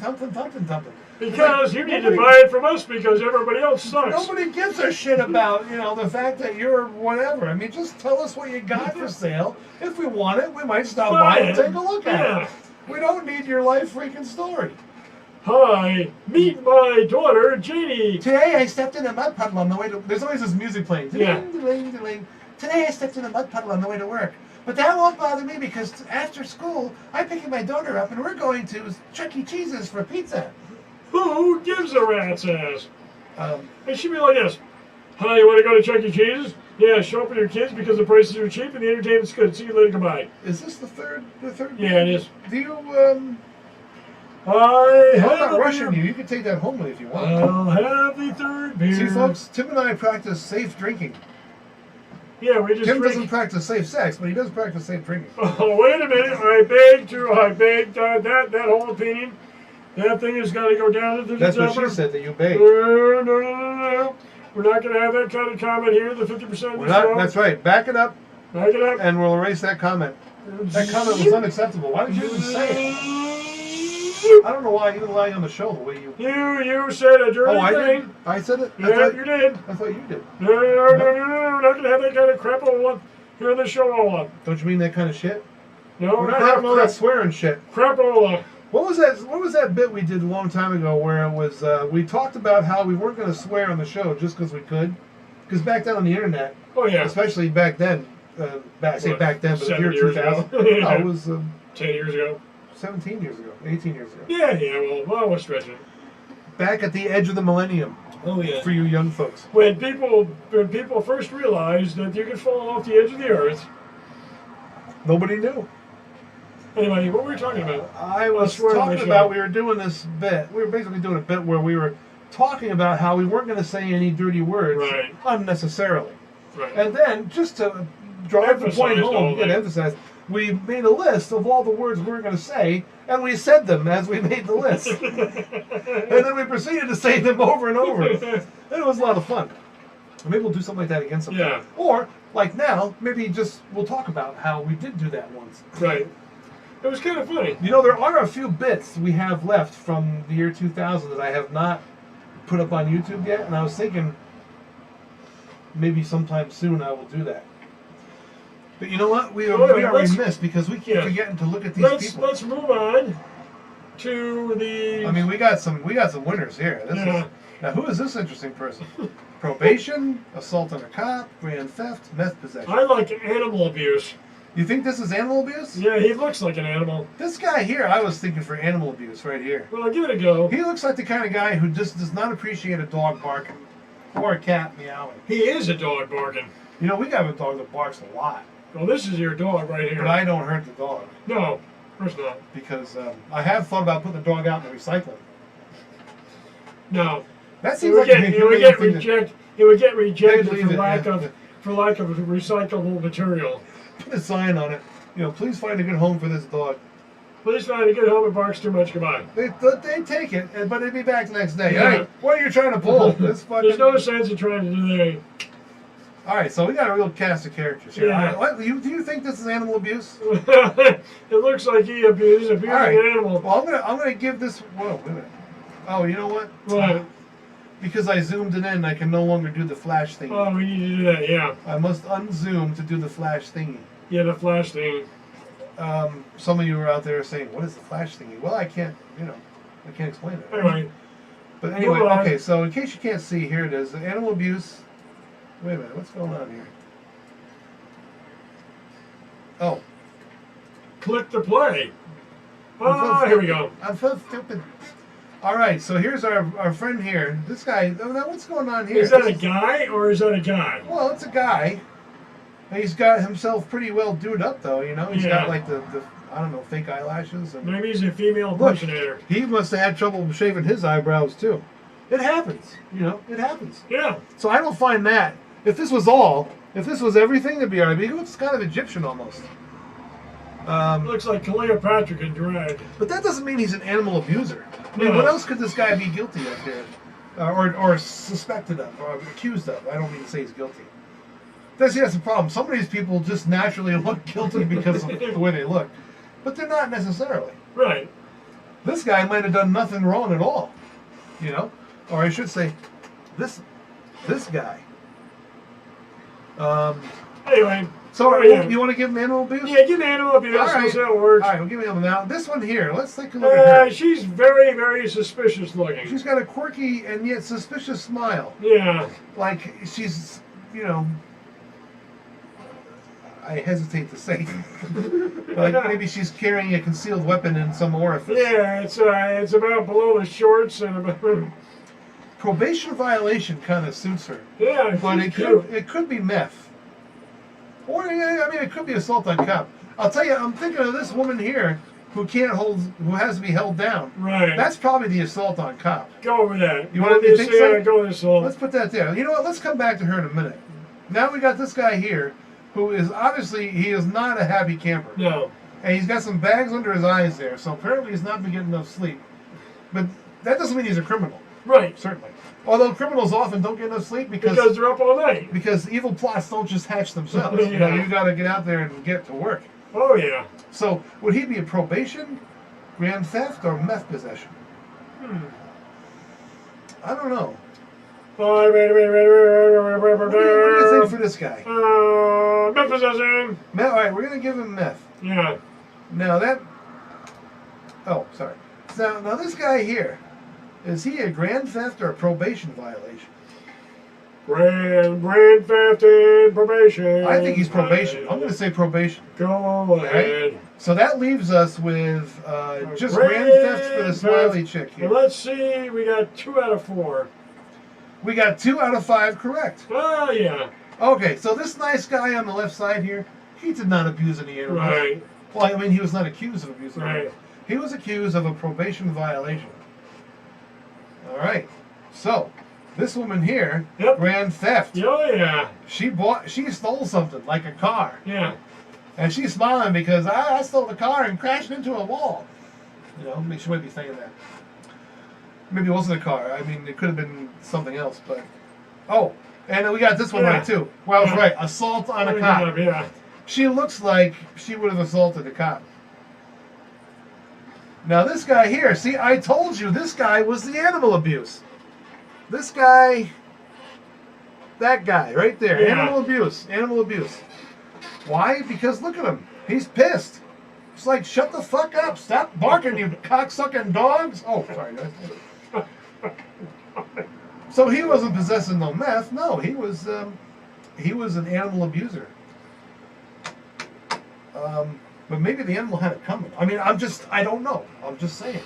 Because you need to buy it from us because everybody else sucks. Nobody gives a shit about, the fact that you're whatever. I mean, just tell us what you got for sale. If we want it, we might stop by and take a look at it. We don't need your life freaking story. Hi, meet my daughter, Jeannie. Today I stepped in a mud puddle on the way to... There's always this music playing. Yeah. Ding-a-ling-a-ling. Today I stepped in a mud puddle on the way to work. But that won't bother me because after school, I'm picking my daughter up and we're going to Chuck E. Cheese's for pizza. Who gives a rat's ass? It should be like this. Hi, you want to go to Chuck E. Cheese's? Yeah, show up with your kids because the prices are cheap and the entertainment's good. See you later. Goodbye. Is this the third? Yeah, it is. Do you? I I'm have not a rushing beer. you. You can take that home with you if you want. I'll have the third beer. See, folks, Tim and I practice safe drinking. Yeah, we just Tim drink. doesn't practice safe sex, but he does practice safe drinking. Oh, wait a minute. I beg that whole opinion. That thing has got to go down into the That's what dumper. she said, that you begged. No. We're not going to have that kind of comment here. The 50% of We're the not, show. that's right. Back it up, Back it up. and we'll erase that comment. That comment was unacceptable. Why did you even say it? I don't know why you lie on the show the way you... You said a dirty Oh, I thing. did? I said it? Yeah, you did. I thought you did. No. We're not going to have that kind of crap here on the show all up. Don't you mean that kind of shit? No, We're we're not not having having all that swearing shit. crap all up. What was that bit we did a long time ago where it was we talked about how we weren't going to swear on the show just because we could? Because back then on the internet, Oh, yeah. especially back then, I say What, back then, but the 7 year years 2000, ago? no, it was 10 years ago. 17 years ago, 18 years ago. Yeah, well, we're stretching. Back at the edge of the millennium Oh, yeah. for you young folks. When people first realized that you could fall off the edge of the earth. Nobody knew. Anyway, what were we talking about? I was swear on talking the about, show. we were doing this bit. We were basically doing a bit where we were talking about how we weren't going to say any dirty words Right. unnecessarily. Right. And then, just to drive the point Emphasized all home, that. emphasize, we made a list of all the words we were going to say, and we said them as we made the list. And then we proceeded to say them over and over. And it was a lot of fun. Maybe we'll do something like that again sometime. Yeah. Or, like now, maybe just we'll talk about how we did do that once. Right. It was kind of funny. You know, there are a few bits we have left from the year 2000 that I have not put up on YouTube yet, and I was thinking maybe sometime soon I will do that. But you know what? We are remiss because we keep forgetting to look at these people. Let's move on to the... I mean, we got some winners here. This is, now, who is this interesting person? Probation, assault on a cop, grand theft, meth possession. I like animal abuse. You think this is animal abuse? Yeah, he looks like an animal. This guy here, I was thinking for animal abuse right here. Well, give it a go. He looks like the kind of guy who just does not appreciate a dog barking or a cat meowing. He is a dog barking. You know, we got a dog that barks a lot. Well, this is your dog right here. But I don't hurt the dog. No, of course not. Because I have thought about putting the dog out in the recycling. No. That seems like it would get rejected. It would get rejected They'd leave for it, lack yeah. of recyclable material. Put a sign on it. You know, please find a good home for this dog. Please find a good home. It barks too much. Goodbye. They take it, but they'd be back the next day. Yeah. Hey, what are you trying to pull? This fucking... There's no sense in trying to do that. All right, so we got a real cast of characters here. Yeah. All right, do you think this is animal abuse? It looks like he's abusing All right. an animal. Well, I'm gonna give this. Whoa, wait a minute. Oh, you know what? What? Because I zoomed it in, I can no longer do the flash thing. Oh, we need to do that. Yeah. I must unzoom to do the flash thingy. Yeah, the flash thing. Some of you are out there saying, "What is the flash thingy?" Well, I can't explain it. Anyway. But anyway, Move on. okay. So in case you can't see, here it is: animal abuse. Wait a minute, what's going on here? Oh, Click to play. Oh, here we go. I'm so stupid. All right, so here's our friend here. This guy. Now what's going on here? Is that a guy or is that a guy? Well, it's a guy. He's got himself pretty well dude up, though. You know, he's got like the I don't know, fake eyelashes. And Maybe he's a female look, impersonator. he must have had trouble shaving his eyebrows too. It happens. You know, it happens. Yeah. So I don't find that. If this was everything, it'd be all right. He looks kind of Egyptian almost. Looks like Cleopatra in drag. But that doesn't mean he's an animal abuser. I mean, No. what else could this guy be guilty of here? Or suspected of, or accused of? I don't mean to say he's guilty. That's the problem. Some of these people just naturally look guilty because of the way they look. But they're not necessarily. Right. This guy might have done nothing wrong at all. You know? Or I should say, this guy. Anyway. So yeah. you want to give him animal abuse? Yeah, give me animal abuse. All right. That's how it works. All right, we'll give him now. This one here, let's take a look at her. She's very, very suspicious looking. She's got a quirky and yet suspicious smile. Yeah. Like she's, you know, I hesitate to say, like maybe she's carrying a concealed weapon in some orifice. Yeah, it's about below the shorts and about. Probation violation kind of suits her. Yeah, But she's cute. it could be meth. Or, yeah, I mean, it could be assault on cop. I'll tell you, I'm thinking of this woman here who has to be held down. Right. That's probably the assault on cop. Go with that. You want to think so? Yeah, go with assault. Let's put that there. You know what? Let's come back to her in a minute. Now we got this guy here who is obviously, he is not a happy camper. No. And he's got some bags under his eyes there, so apparently he's not been getting enough sleep. But that doesn't mean he's a criminal. Right. Certainly. Although criminals often don't get enough sleep because they're up all night. Because evil plots don't just hatch themselves. Yeah. You know, you got to get out there and get to work. Oh, yeah. So would he be a probation, grand theft, or meth possession? I don't know. What do you think for this guy? Meth possession. Meth, all right, we're going to give him meth. Yeah. Now that... Oh, sorry. Now this guy here, is he a grand theft or a probation violation? Grand theft and probation. I think he's probation. I'm going to say probation. Go ahead. Right? So that leaves us with just grand theft for the smiley chick here. Well, let's see. We got 2 out of 4. We got 2 out of 5 correct. Oh, yeah. Okay, so this nice guy on the left side here, he did not abuse any animals. Right. Well, I mean, he was not accused of abusing Right. animals. He was accused of a probation violation. All right. So, this woman here, Yep. grand theft. Oh, yeah. She stole something, like a car. Yeah. And she's smiling because I stole the car and crashed into a wall. You know, she might be thinking that. Maybe it wasn't a car. I mean, it could have been something else, but... Oh, and we got this one right, too. Well, I was right. Assault on a cop. Yeah. She looks like she would have assaulted a cop. Now, this guy here, see, I told you this guy was the animal abuse. This guy... That guy, right there. Yeah. Animal abuse. Animal abuse. Why? Because look at him. He's pissed. It's like, shut the fuck up. Stop barking, you cocksucking dogs. Oh, sorry. So he wasn't possessing no meth. No, he was an animal abuser. But maybe the animal had it coming. I mean, I don't know. I'm just saying.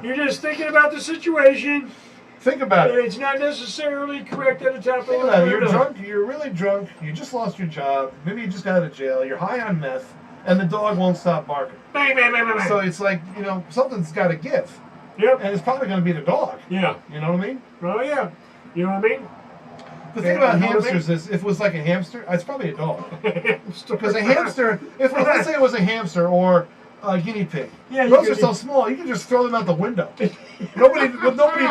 You're just thinking about the situation. Think about it. It's not necessarily correct at the top of the Think about it. list. You're drunk. You're really drunk. You just lost your job. Maybe you just got out of jail. You're high on meth, and the dog won't stop barking. Bang, bang, bang, bang, bang. So it's like, you know, something's got to give. Yep. And it's probably going to be the dog. Yeah. You know what I mean? Oh, yeah. You know what I mean? The thing about hamsters is, if it was like a hamster, it's probably a dog. Because a hamster, let's say it was a hamster or a guinea pig. Yeah, those are so small, you can just throw them out the window. Nobody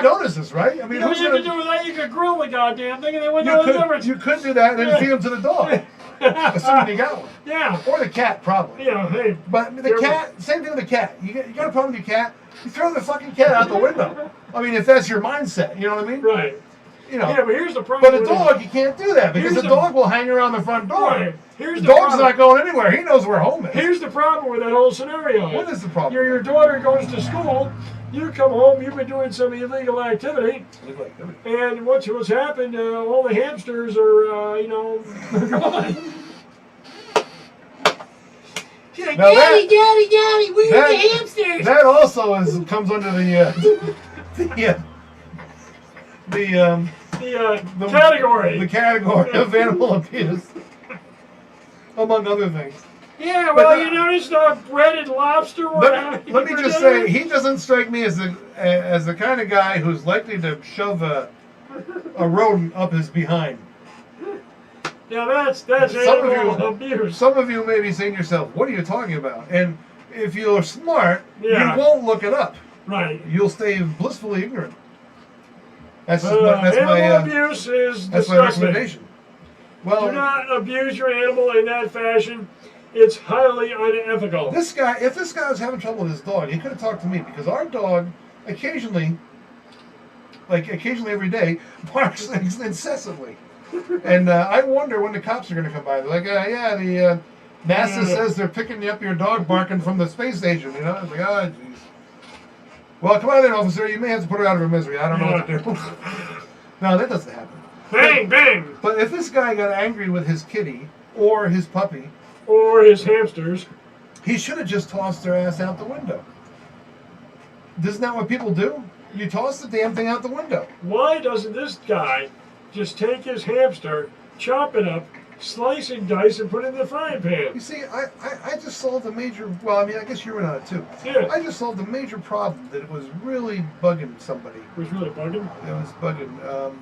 notices, right? I mean, You know what who's you gonna, have to do with that? You could grill the goddamn thing and they wouldn't know the difference. you could do that and then feed them to the dog. Assuming you got one. Yeah. Or the cat, probably. You know, hey. But the cat, same thing with the cat. You got a problem with your cat, you throw the fucking cat out the window. I mean, if that's your mindset, you know what I mean? Right. You know. Yeah, but here's the problem. But a dog, you can't do that because the dog will hang around the front door. Right. Here's The the dog's problem. not going anywhere. He knows where home is. Here's the problem with that whole scenario. What is the problem? Your daughter goes to school. You come home. You've been doing some illegal activity. And what's happened? All the hamsters are, gone. She's like, Now Daddy, where's the hamsters? That also comes under the category. The category of animal abuse, among other things. Yeah, well, you noticed breaded lobster. Let me just say, he doesn't strike me as the kind of guy who's likely to shove a rodent up his behind. Yeah, that's animal abuse. Some of you may be saying to yourself, "What are you talking about?" And if you're smart, you won't look it up. Right. You'll stay blissfully ignorant. That's animal my abuse is that's disgusting. my recommendation. Well, do not abuse your animal in that fashion. It's highly unethical. if this guy was having trouble with his dog, he could have talked to me because our dog occasionally every day, barks incessantly. And I wonder when the cops are going to come by. They're like, the NASA says they're picking up your dog barking from the space station. You know, it's like, oh, jeez. Well, come on in, officer. You may have to put her out of her misery. I don't know what to do. No, that doesn't happen. Bang, bang. But if this guy got angry with his kitty or his puppy or his hamsters, he should have just tossed their ass out the window. Isn't that what people do? You toss the damn thing out the window. Why doesn't this guy just take his hamster, chop it up, slice and dice and put it in the frying pan. You see, I just solved a major. Well, I mean, I guess you were on it too. Yeah. I just solved a major problem that was really bugging somebody. It was really bugging. It was bugging.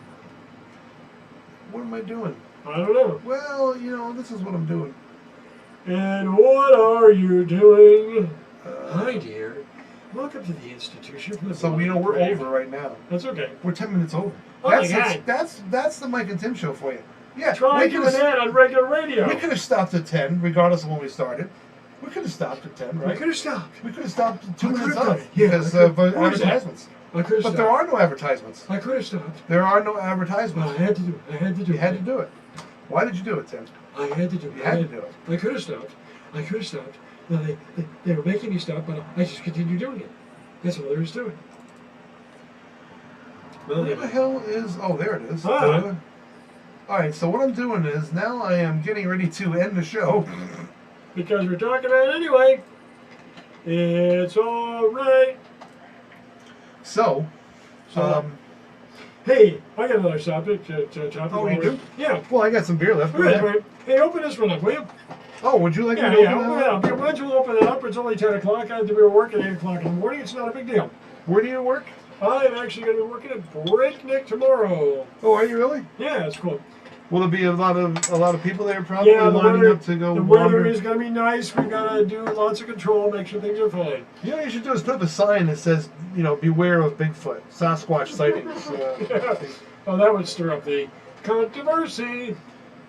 What am I doing? I don't know. Well, you know, this is what I'm doing. And what are you doing? Hi, dear. Welcome to the institution. For the So you know we're Brave. over right now. That's okay. We're 10 minutes over. Oh my God. That's the Mike and Tim show for you. Yeah, Try we doing could've- that on regular radio. We could have stopped at 10, regardless of when we started. We could have stopped at 10, right? We could have stopped. We could have stopped at 2 I minutes could've done off it. Yeah, because I of could've- What was that? advertisements. I could have But stopped. there are no advertisements. I could have stopped. There are no But advertisements. I had to do it. I had to do it. You had to do it. Why did you do it, Tim? I had to do it. You had to do it. I could have stopped. I could have stopped. No, they were making me stop, but I just continued doing it. That's all there is to it. Well, Where the hell is... Oh, there it is. Ah. All right, so what I'm doing is now I am getting ready to end the show. because we're talking about it anyway. It's all right. So, hey, I got another topic. Topic Oh, you do? Yeah. well, I got some beer left. Go All right, ahead. all right. Hey, open this one up, will you? Oh, would you like Yeah, me to yeah, open open that it up? up. Why don't you open it up? It's only 10 o'clock. I have to be at work at 8 o'clock in the morning. It's not a big deal. Where do you work? I am actually going to be working at Breakneck tomorrow. Oh, are you really? Yeah, it's cool. Will there be a lot of people there probably Yeah, the lining weather, up to go the wander? weather is going to be nice. We've got to do lots of control, make sure things are fine. You know what you should do is put up a sign that says, you know, beware of Bigfoot, Sasquatch sightings. Oh, that would stir up the controversy.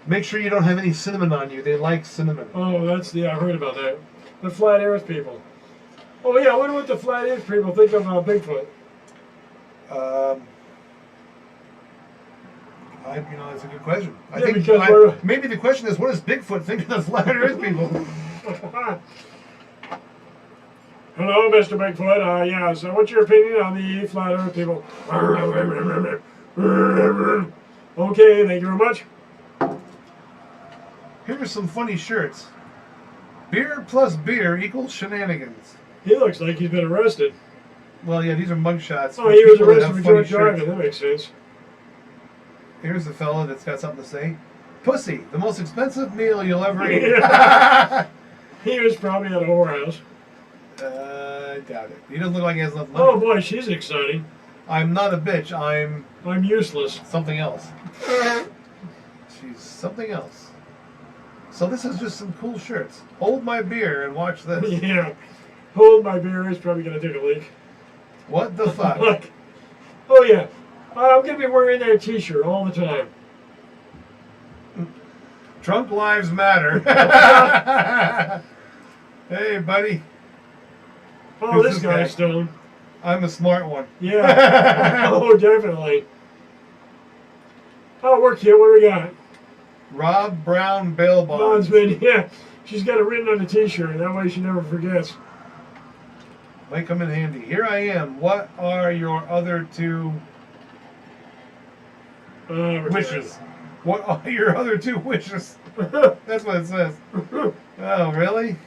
Make sure you don't have any cinnamon on you. They like cinnamon. Oh, that's I heard about that. The flat Earth people. Oh yeah, I wonder what the flat Earth people think of Bigfoot. That's a good question. I Yeah, think because maybe the question is, what does Bigfoot think of the flat Earth people? Hello, Mr. Bigfoot. Yeah, so what's your opinion on the flat Earth people? Okay, thank you very much. Here are some funny shirts. Beer plus beer equals shenanigans. He looks like he's been arrested. Well, yeah, these are mugshots. Oh, he was People that arrested have for funny drunk driving. shirts. That makes sense. Here's a fella that's got something to say. Pussy, the most expensive meal you'll ever eat. He was probably at a whorehouse. I doubt it. He doesn't look like he has enough money. Oh boy, she's exciting. I'm not a bitch. I'm useless. something else. She's something else. So this is just some cool shirts. Hold my beer and watch this. Yeah. Hold my beer is probably going to take a leak. What the fuck? Look. Oh yeah. I'm going to be wearing that t-shirt all the time. Drunk lives matter. Hey, buddy. Oh, Who's this this guy's guy? stoned. I'm a smart one. Yeah. Oh, definitely. Oh, we're cute. What do we got? Rob Brown bail bonds. Bondsman. Yeah. She's got it written on the t-shirt. That way she never forgets. Might come in handy. Here I am. What are your other two wishes? What are your other two wishes? That's what it says. Oh, really?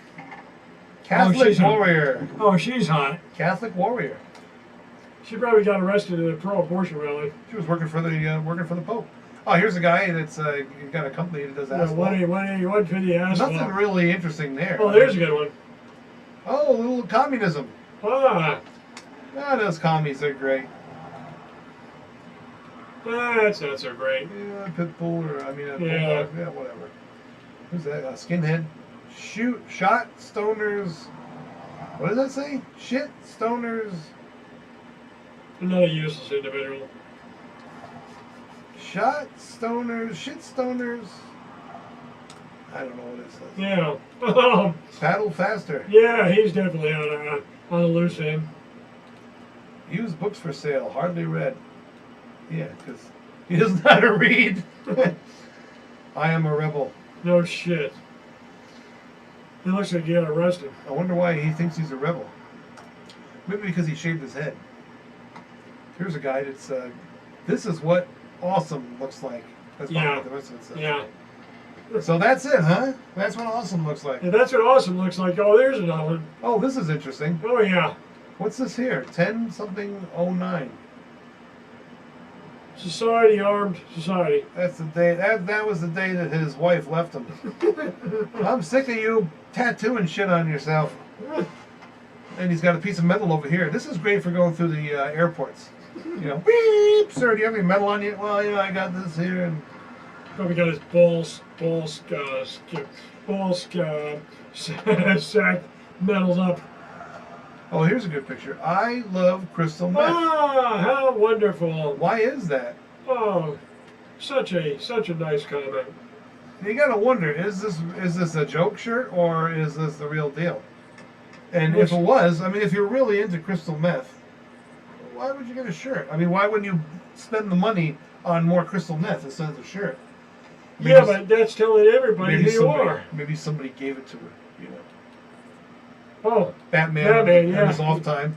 Catholic she's hot. warrior. Oh, she's hot. Catholic warrior. She probably got arrested at a pro-abortion rally. She was working for the Pope. Oh, here's a guy that's got a company that does Yeah, asphalt. what for the asphalt? Nothing really interesting there. Oh, there's a good one. Oh, a little communism. Ah, Those commies, they're great. that's not so great. Yeah, pit bull or Yeah. bulldog, yeah, whatever. Who's that? Skinhead. Shot stoners. What does that say? Shit stoners. Another useless individual. Shot stoners. Shit stoners. I don't know what it says. Yeah. Paddle faster. Yeah, he's definitely on the loose end. Used books for sale. Hardly read. Yeah, because he doesn't know how to read. I am a rebel. No shit. He looks like he got arrested. I wonder why he thinks he's a rebel. Maybe because he shaved his head. Here's a guy that's, this is what awesome looks like. That's probably what the rest of it says. Yeah. So that's it, huh? That's what awesome looks like. Yeah, that's what awesome looks like. Oh, there's another one. Oh, this is interesting. Oh, yeah. What's this here? 10-something-09. Society, armed society. That's the day. That was the day that his wife left him. I'm sick of you tattooing shit on yourself. And he's got a piece of metal over here. This is great for going through the airports. You know, beep, sir, do you have any metal on you? Well, you know, I got this here. And Probably got his sack medals up. oh, here's a good picture. I love crystal meth. Ah, how wonderful! Why is that? Oh, such a nice comment. You gotta wonder: is this a joke shirt or is this the real deal? And if it was, I mean, if you're really into crystal meth, why would you get a shirt? I mean, why wouldn't you spend the money on more crystal meth instead of the shirt? Maybe Yeah, but that's telling everybody who you are. Maybe somebody gave it to her, you know. Oh, Batman yeah. on his off time.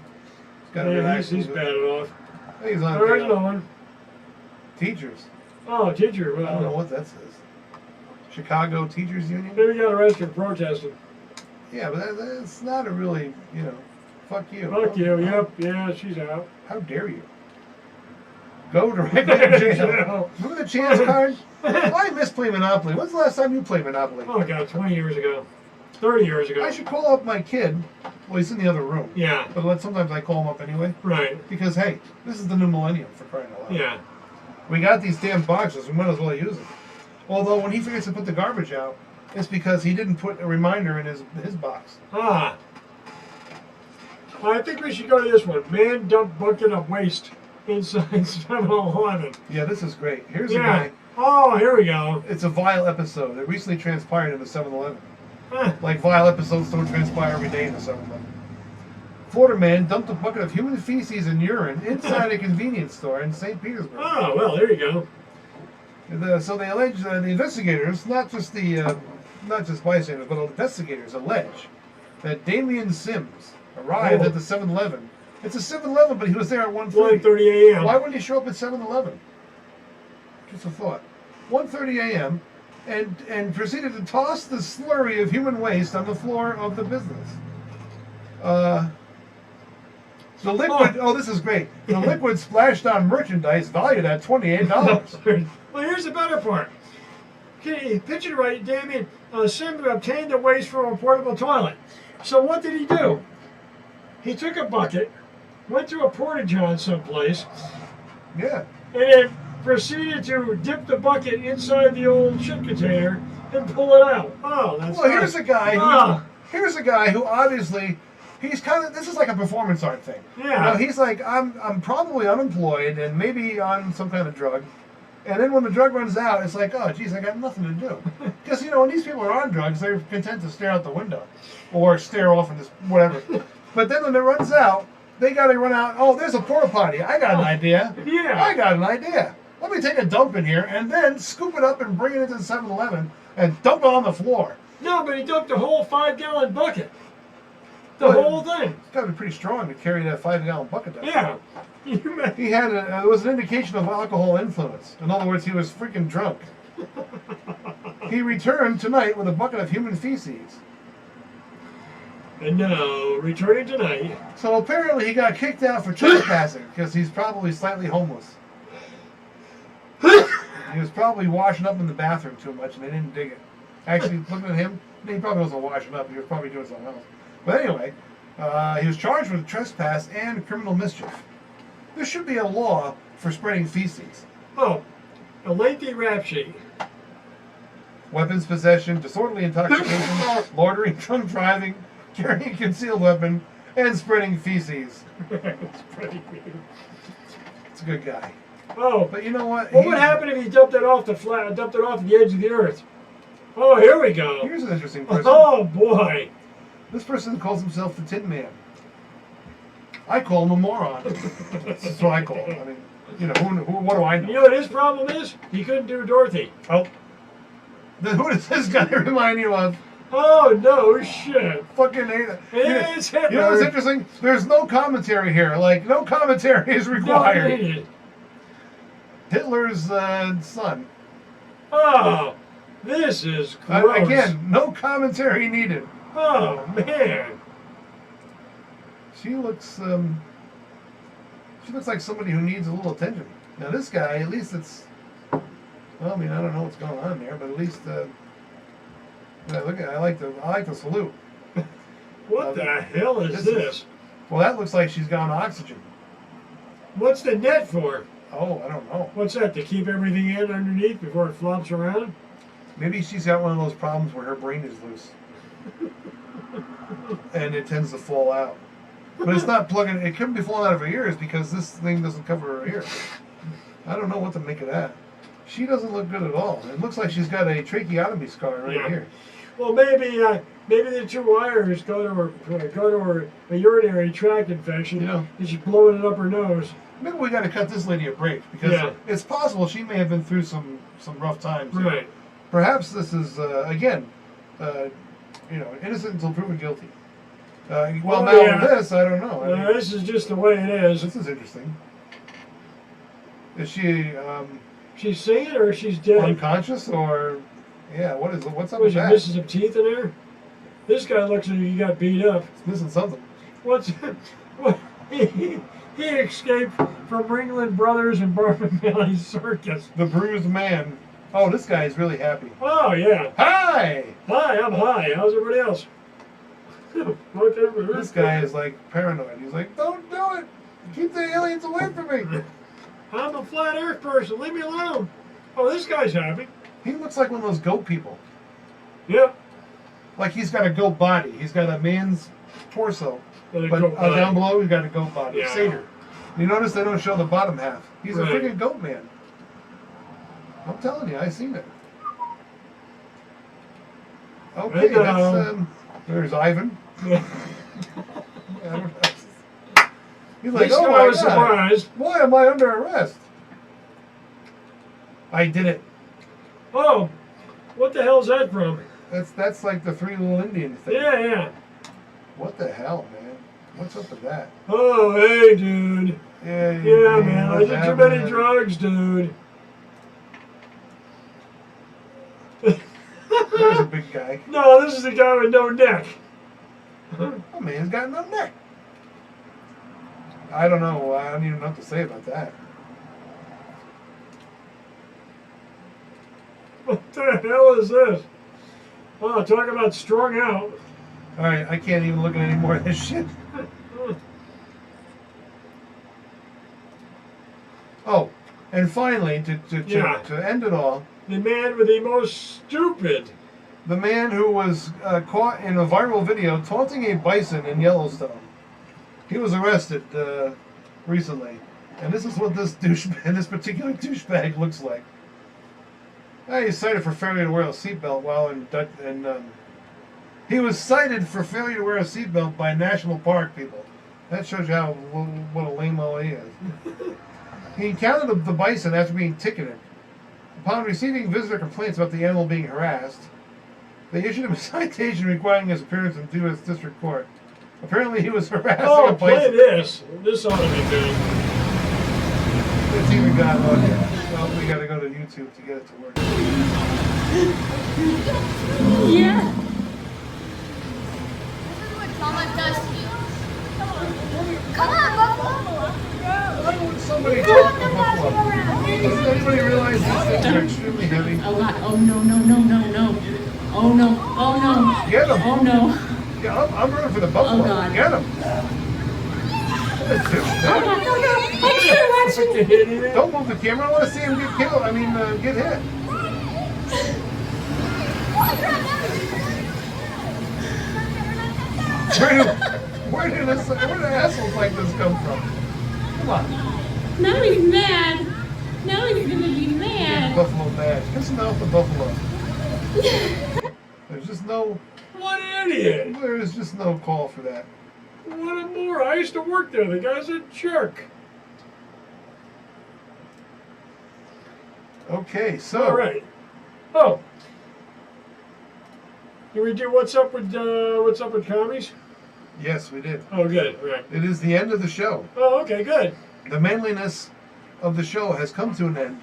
He's got to relax. He's batted off. He's on There's another one. Teachers. Oh, teacher. I don't know Well, what that says. Chicago Teachers Union? maybe got arrested for protesting. Yeah, but that's not a really, you know, fuck you. Fuck you. Yep. Yeah, she's out. How dare you? Go directly to jail. Remember the chance card? I miss playing Monopoly. When's the last time you played Monopoly? Oh God, 20 years ago, 30 years ago. I should call up my kid. Well, he's in the other room. Yeah. But sometimes I call him up anyway. Right. Because, hey, this is the new millennium, for crying out loud. Yeah. We got these damn boxes. We might as well use them. Although, when he forgets to put the garbage out, it's because he didn't put a reminder in his box. Ah. I think we should go to this one. Man dumped bucket of waste inside 7-Eleven. Yeah, this is great. Here's a Yeah. guy. Oh, here we go. It's a vile episode. It recently transpired in the 7-Eleven. Huh. Like vile episodes don't transpire every day in the 7-Eleven. Florida man dumped a bucket of human feces and urine inside a convenience store in St. Petersburg. Oh, well, there you go. So they allege the investigators, not just bystanders, but investigators allege that Damian Sims arrived at the 7-Eleven. It's a 7-Eleven, but he was there at 1:30. 1:30 a.m. Why wouldn't he show up at 7-Eleven? Just a thought. 1:30 a.m. and proceeded to toss the slurry of human waste on the floor of the business. The liquid. Oh, this is great. The liquid splashed on merchandise valued at $28. Well, here's the better part. Okay, picture it right, Damien. Sims obtained the waste from a portable toilet. So what did he do? He took a bucket, went to a porta-john someplace, Yeah. and then proceeded to dip the bucket inside the old shit container and pull it out. Oh, that's Well, here's nice. a guy. Ah. Here's a guy who obviously. He's kind of. This is like a performance art thing. Yeah. You know, he's like, I'm probably unemployed and maybe on some kind of drug. And then when the drug runs out, it's like, oh, geez, I got nothing to do. Because, you know, when these people are on drugs, they're content to stare out the window or stare off in this, whatever. But then when it runs out, they got to run out. Oh, there's a porta potty. I got an idea. Yeah. I got an idea. Let me take a dump in here and then scoop it up and bring it into the 7-Eleven and dump it on the floor. No, but he dumped the whole 5-gallon bucket. The Well, whole thing. It's got to be pretty strong to carry that 5-gallon bucket down. Yeah. He had it was an indication of alcohol influence. In other words, he was freaking drunk. He returned tonight with a bucket of human feces. And now, returning tonight. So apparently he got kicked out for trespassing because he's probably slightly homeless. He was probably washing up in the bathroom too much and they didn't dig it. Actually, looking at him, he probably wasn't washing up. He was probably doing something else. But anyway, he was charged with trespass and criminal mischief. There should be a law for spreading feces. Oh, a lengthy rap sheet. Weapons possession, disorderly intoxication, loitering, drunk driving, carrying a concealed weapon, and spreading feces. It's a good guy. Oh, But you know what? what would happen if he dumped it off the edge of the earth? Oh, here we go. Here's an interesting person. Oh boy. This person calls himself the Tin Man. I call him a moron. That's what I call him. I mean, you know, what do I know? You know what his problem is? He couldn't do Dorothy. Oh. Then who does this guy remind you of? Oh no shit. Fucking It's Hitler. You know what's interesting? There's no commentary here. Like, no commentary is required. No, idiot. Hitler's son. Oh, this is gross. Again, no commentary needed. Oh man. She looks like somebody who needs a little attention. Now this guy, at least it's. Well, I mean, I don't know what's going on there, but at least yeah, look at. I like the salute. What the hell is this? Well, that looks like she's got oxygen. What's the net for? Oh, I don't know. What's that, to keep everything in underneath before it flops around? Maybe she's got one of those problems where her brain is loose. And it tends to fall out. But it's not plugging, it couldn't be falling out of her ears because this thing doesn't cover her ears. I don't know what to make of that. She doesn't look good at all. It looks like she's got a tracheotomy scar right here. Well, maybe the two wires go to her a urinary tract infection, You know. and she's blowing it up her nose. Maybe we got to cut this lady a break because it's possible she may have been through some rough times. Right. Perhaps this is again, innocent until proven guilty. This I don't know. I mean, This is just the way it is. this is interesting. Is she She's singing or she's dead? unconscious or what's up Was with she that? missing some teeth in there? This guy looks like he got beat up. It's missing something. What's what? He escaped from Ringling Brothers and Barnum Bailey's circus. The bruised man. Oh, this guy is really happy. Oh yeah. Hi! Hi, I'm high. How's everybody else? This guy is like paranoid. He's like, don't do it! Keep the aliens away from me! I'm a flat earth person. Leave me alone. Oh, this guy's happy. He looks like one of those goat people. Yeah. Like he's got a goat body. He's got a man's torso. And a But goat body. down below, he's got a goat body. Yeah. Satyr. You notice they don't show the bottom half. He's Right. a freaking goat man. I'm telling you, I seen it. Okay, And, that's there's Ivan. Yeah. He's like, This oh guy my was God, surprised. why am I under arrest? I did it. Oh, what the hell's that from? That's like the Three Little Indians thing. Yeah. What the hell, man? What's up with that? Oh, hey, dude. Yeah, Man, I what's did too many happening? drugs, dude. There's a big guy. No, this is the guy with no neck. Oh man, he's got no neck. I don't know. I don't even know what to say about that. What the hell is this? Oh, talk about strung out. All right, I can't even look at any more of this shit. Oh, and finally, to end it all, The man with the most stupid. the man who was caught in a viral video taunting a bison in Yellowstone. He was arrested recently, and this is what this particular douchebag looks like. He's cited for failure to wear a seatbelt while he was cited for failure to wear a seatbelt by National Park people. That shows you what a lame-o he is. He encountered the bison after being ticketed. Upon receiving visitor complaints about the animal being harassed, they issued him a citation requiring his appearance in U.S. District Court. Apparently he was harassing a Oh, play bison. this. This ought to be good. It's even got audio. Well, we gotta go to YouTube to get it to work. Yeah. This is what Mama does to you. Come on, Buffalo. Why would somebody talk to buffalo? Does anybody realize these things are extremely heavy? Oh God! Oh no! No! No! No! No! Oh no! Oh no! Get him! Oh no! Yeah, I'm running for the buffalo. Oh, God. Get him! Oh God! No! No! I'm here watching. Don't move the camera. I want to see him get killed. I mean, get hit. Where did assholes like this come from? Come on. Now he's mad. Now he's gonna be mad. Buffalo mad. Piss him off the buffalo. There's just no. What an idiot. There is just no call for that. What a moron. I used to work there. The guy's a jerk. Okay, so. All right. Oh. Did we do what's up with commies? Yes, we did. Oh, good. All right. It is the end of the show. Oh, okay, good. The manliness of the show has come to an end,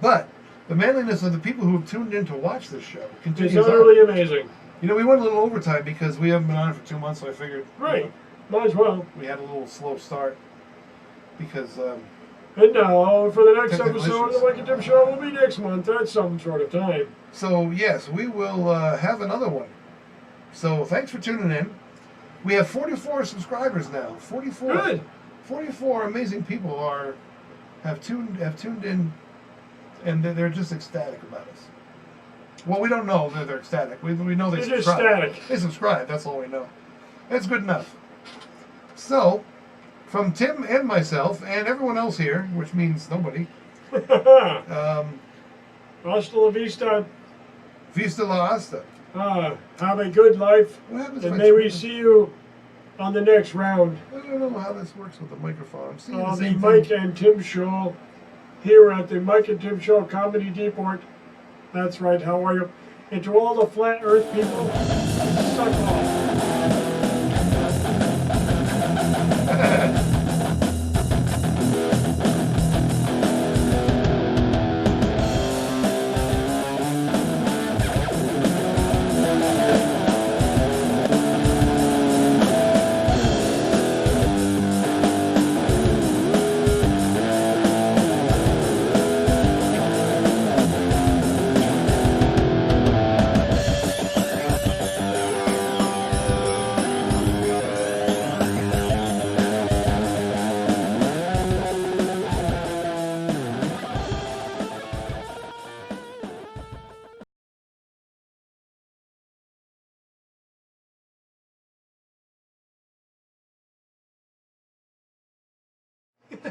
but the manliness of the people who have tuned in to watch this show continues It's on. utterly amazing. You know, we went a little overtime because we haven't been on it for 2 months, so I figured Right. Might as well. we had a little slow start because And now, for the next They're episode of the delicious. Mike and Tim Show will be next month at some sort of time. So yes, we will have another one. So thanks for tuning in. We have 44 subscribers now. 44. Good. 44 amazing people have tuned in, and they're just ecstatic about us. Well, we don't know that they're ecstatic. We know they They're just subscribe. static. They subscribe. That's all we know. That's good enough. So, from Tim and myself and everyone else here, which means nobody. Hasta la vista. Vista la hasta. Have a good life. What happens And if I may we turn- see you on the next round I don't know how this works with the microphone. I'm seeing the of the same Mike thing. and Tim Show here at the Mike and Tim Show Comedy Depot. That's right. How are you? And to all the flat Earth people, suck off.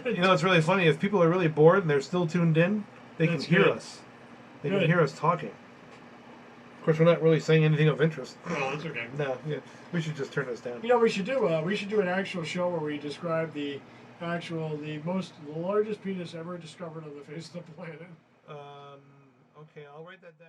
You know, it's really funny. If people are really bored and they're still tuned in, they That's can hear good. us. They Good. can hear us talking. Of course, we're not really saying anything of interest. Oh, that's okay. No, yeah, we should just turn this down. You know, we should do an actual show where we describe the largest penis ever discovered on the face of the planet. Okay, I'll write that down.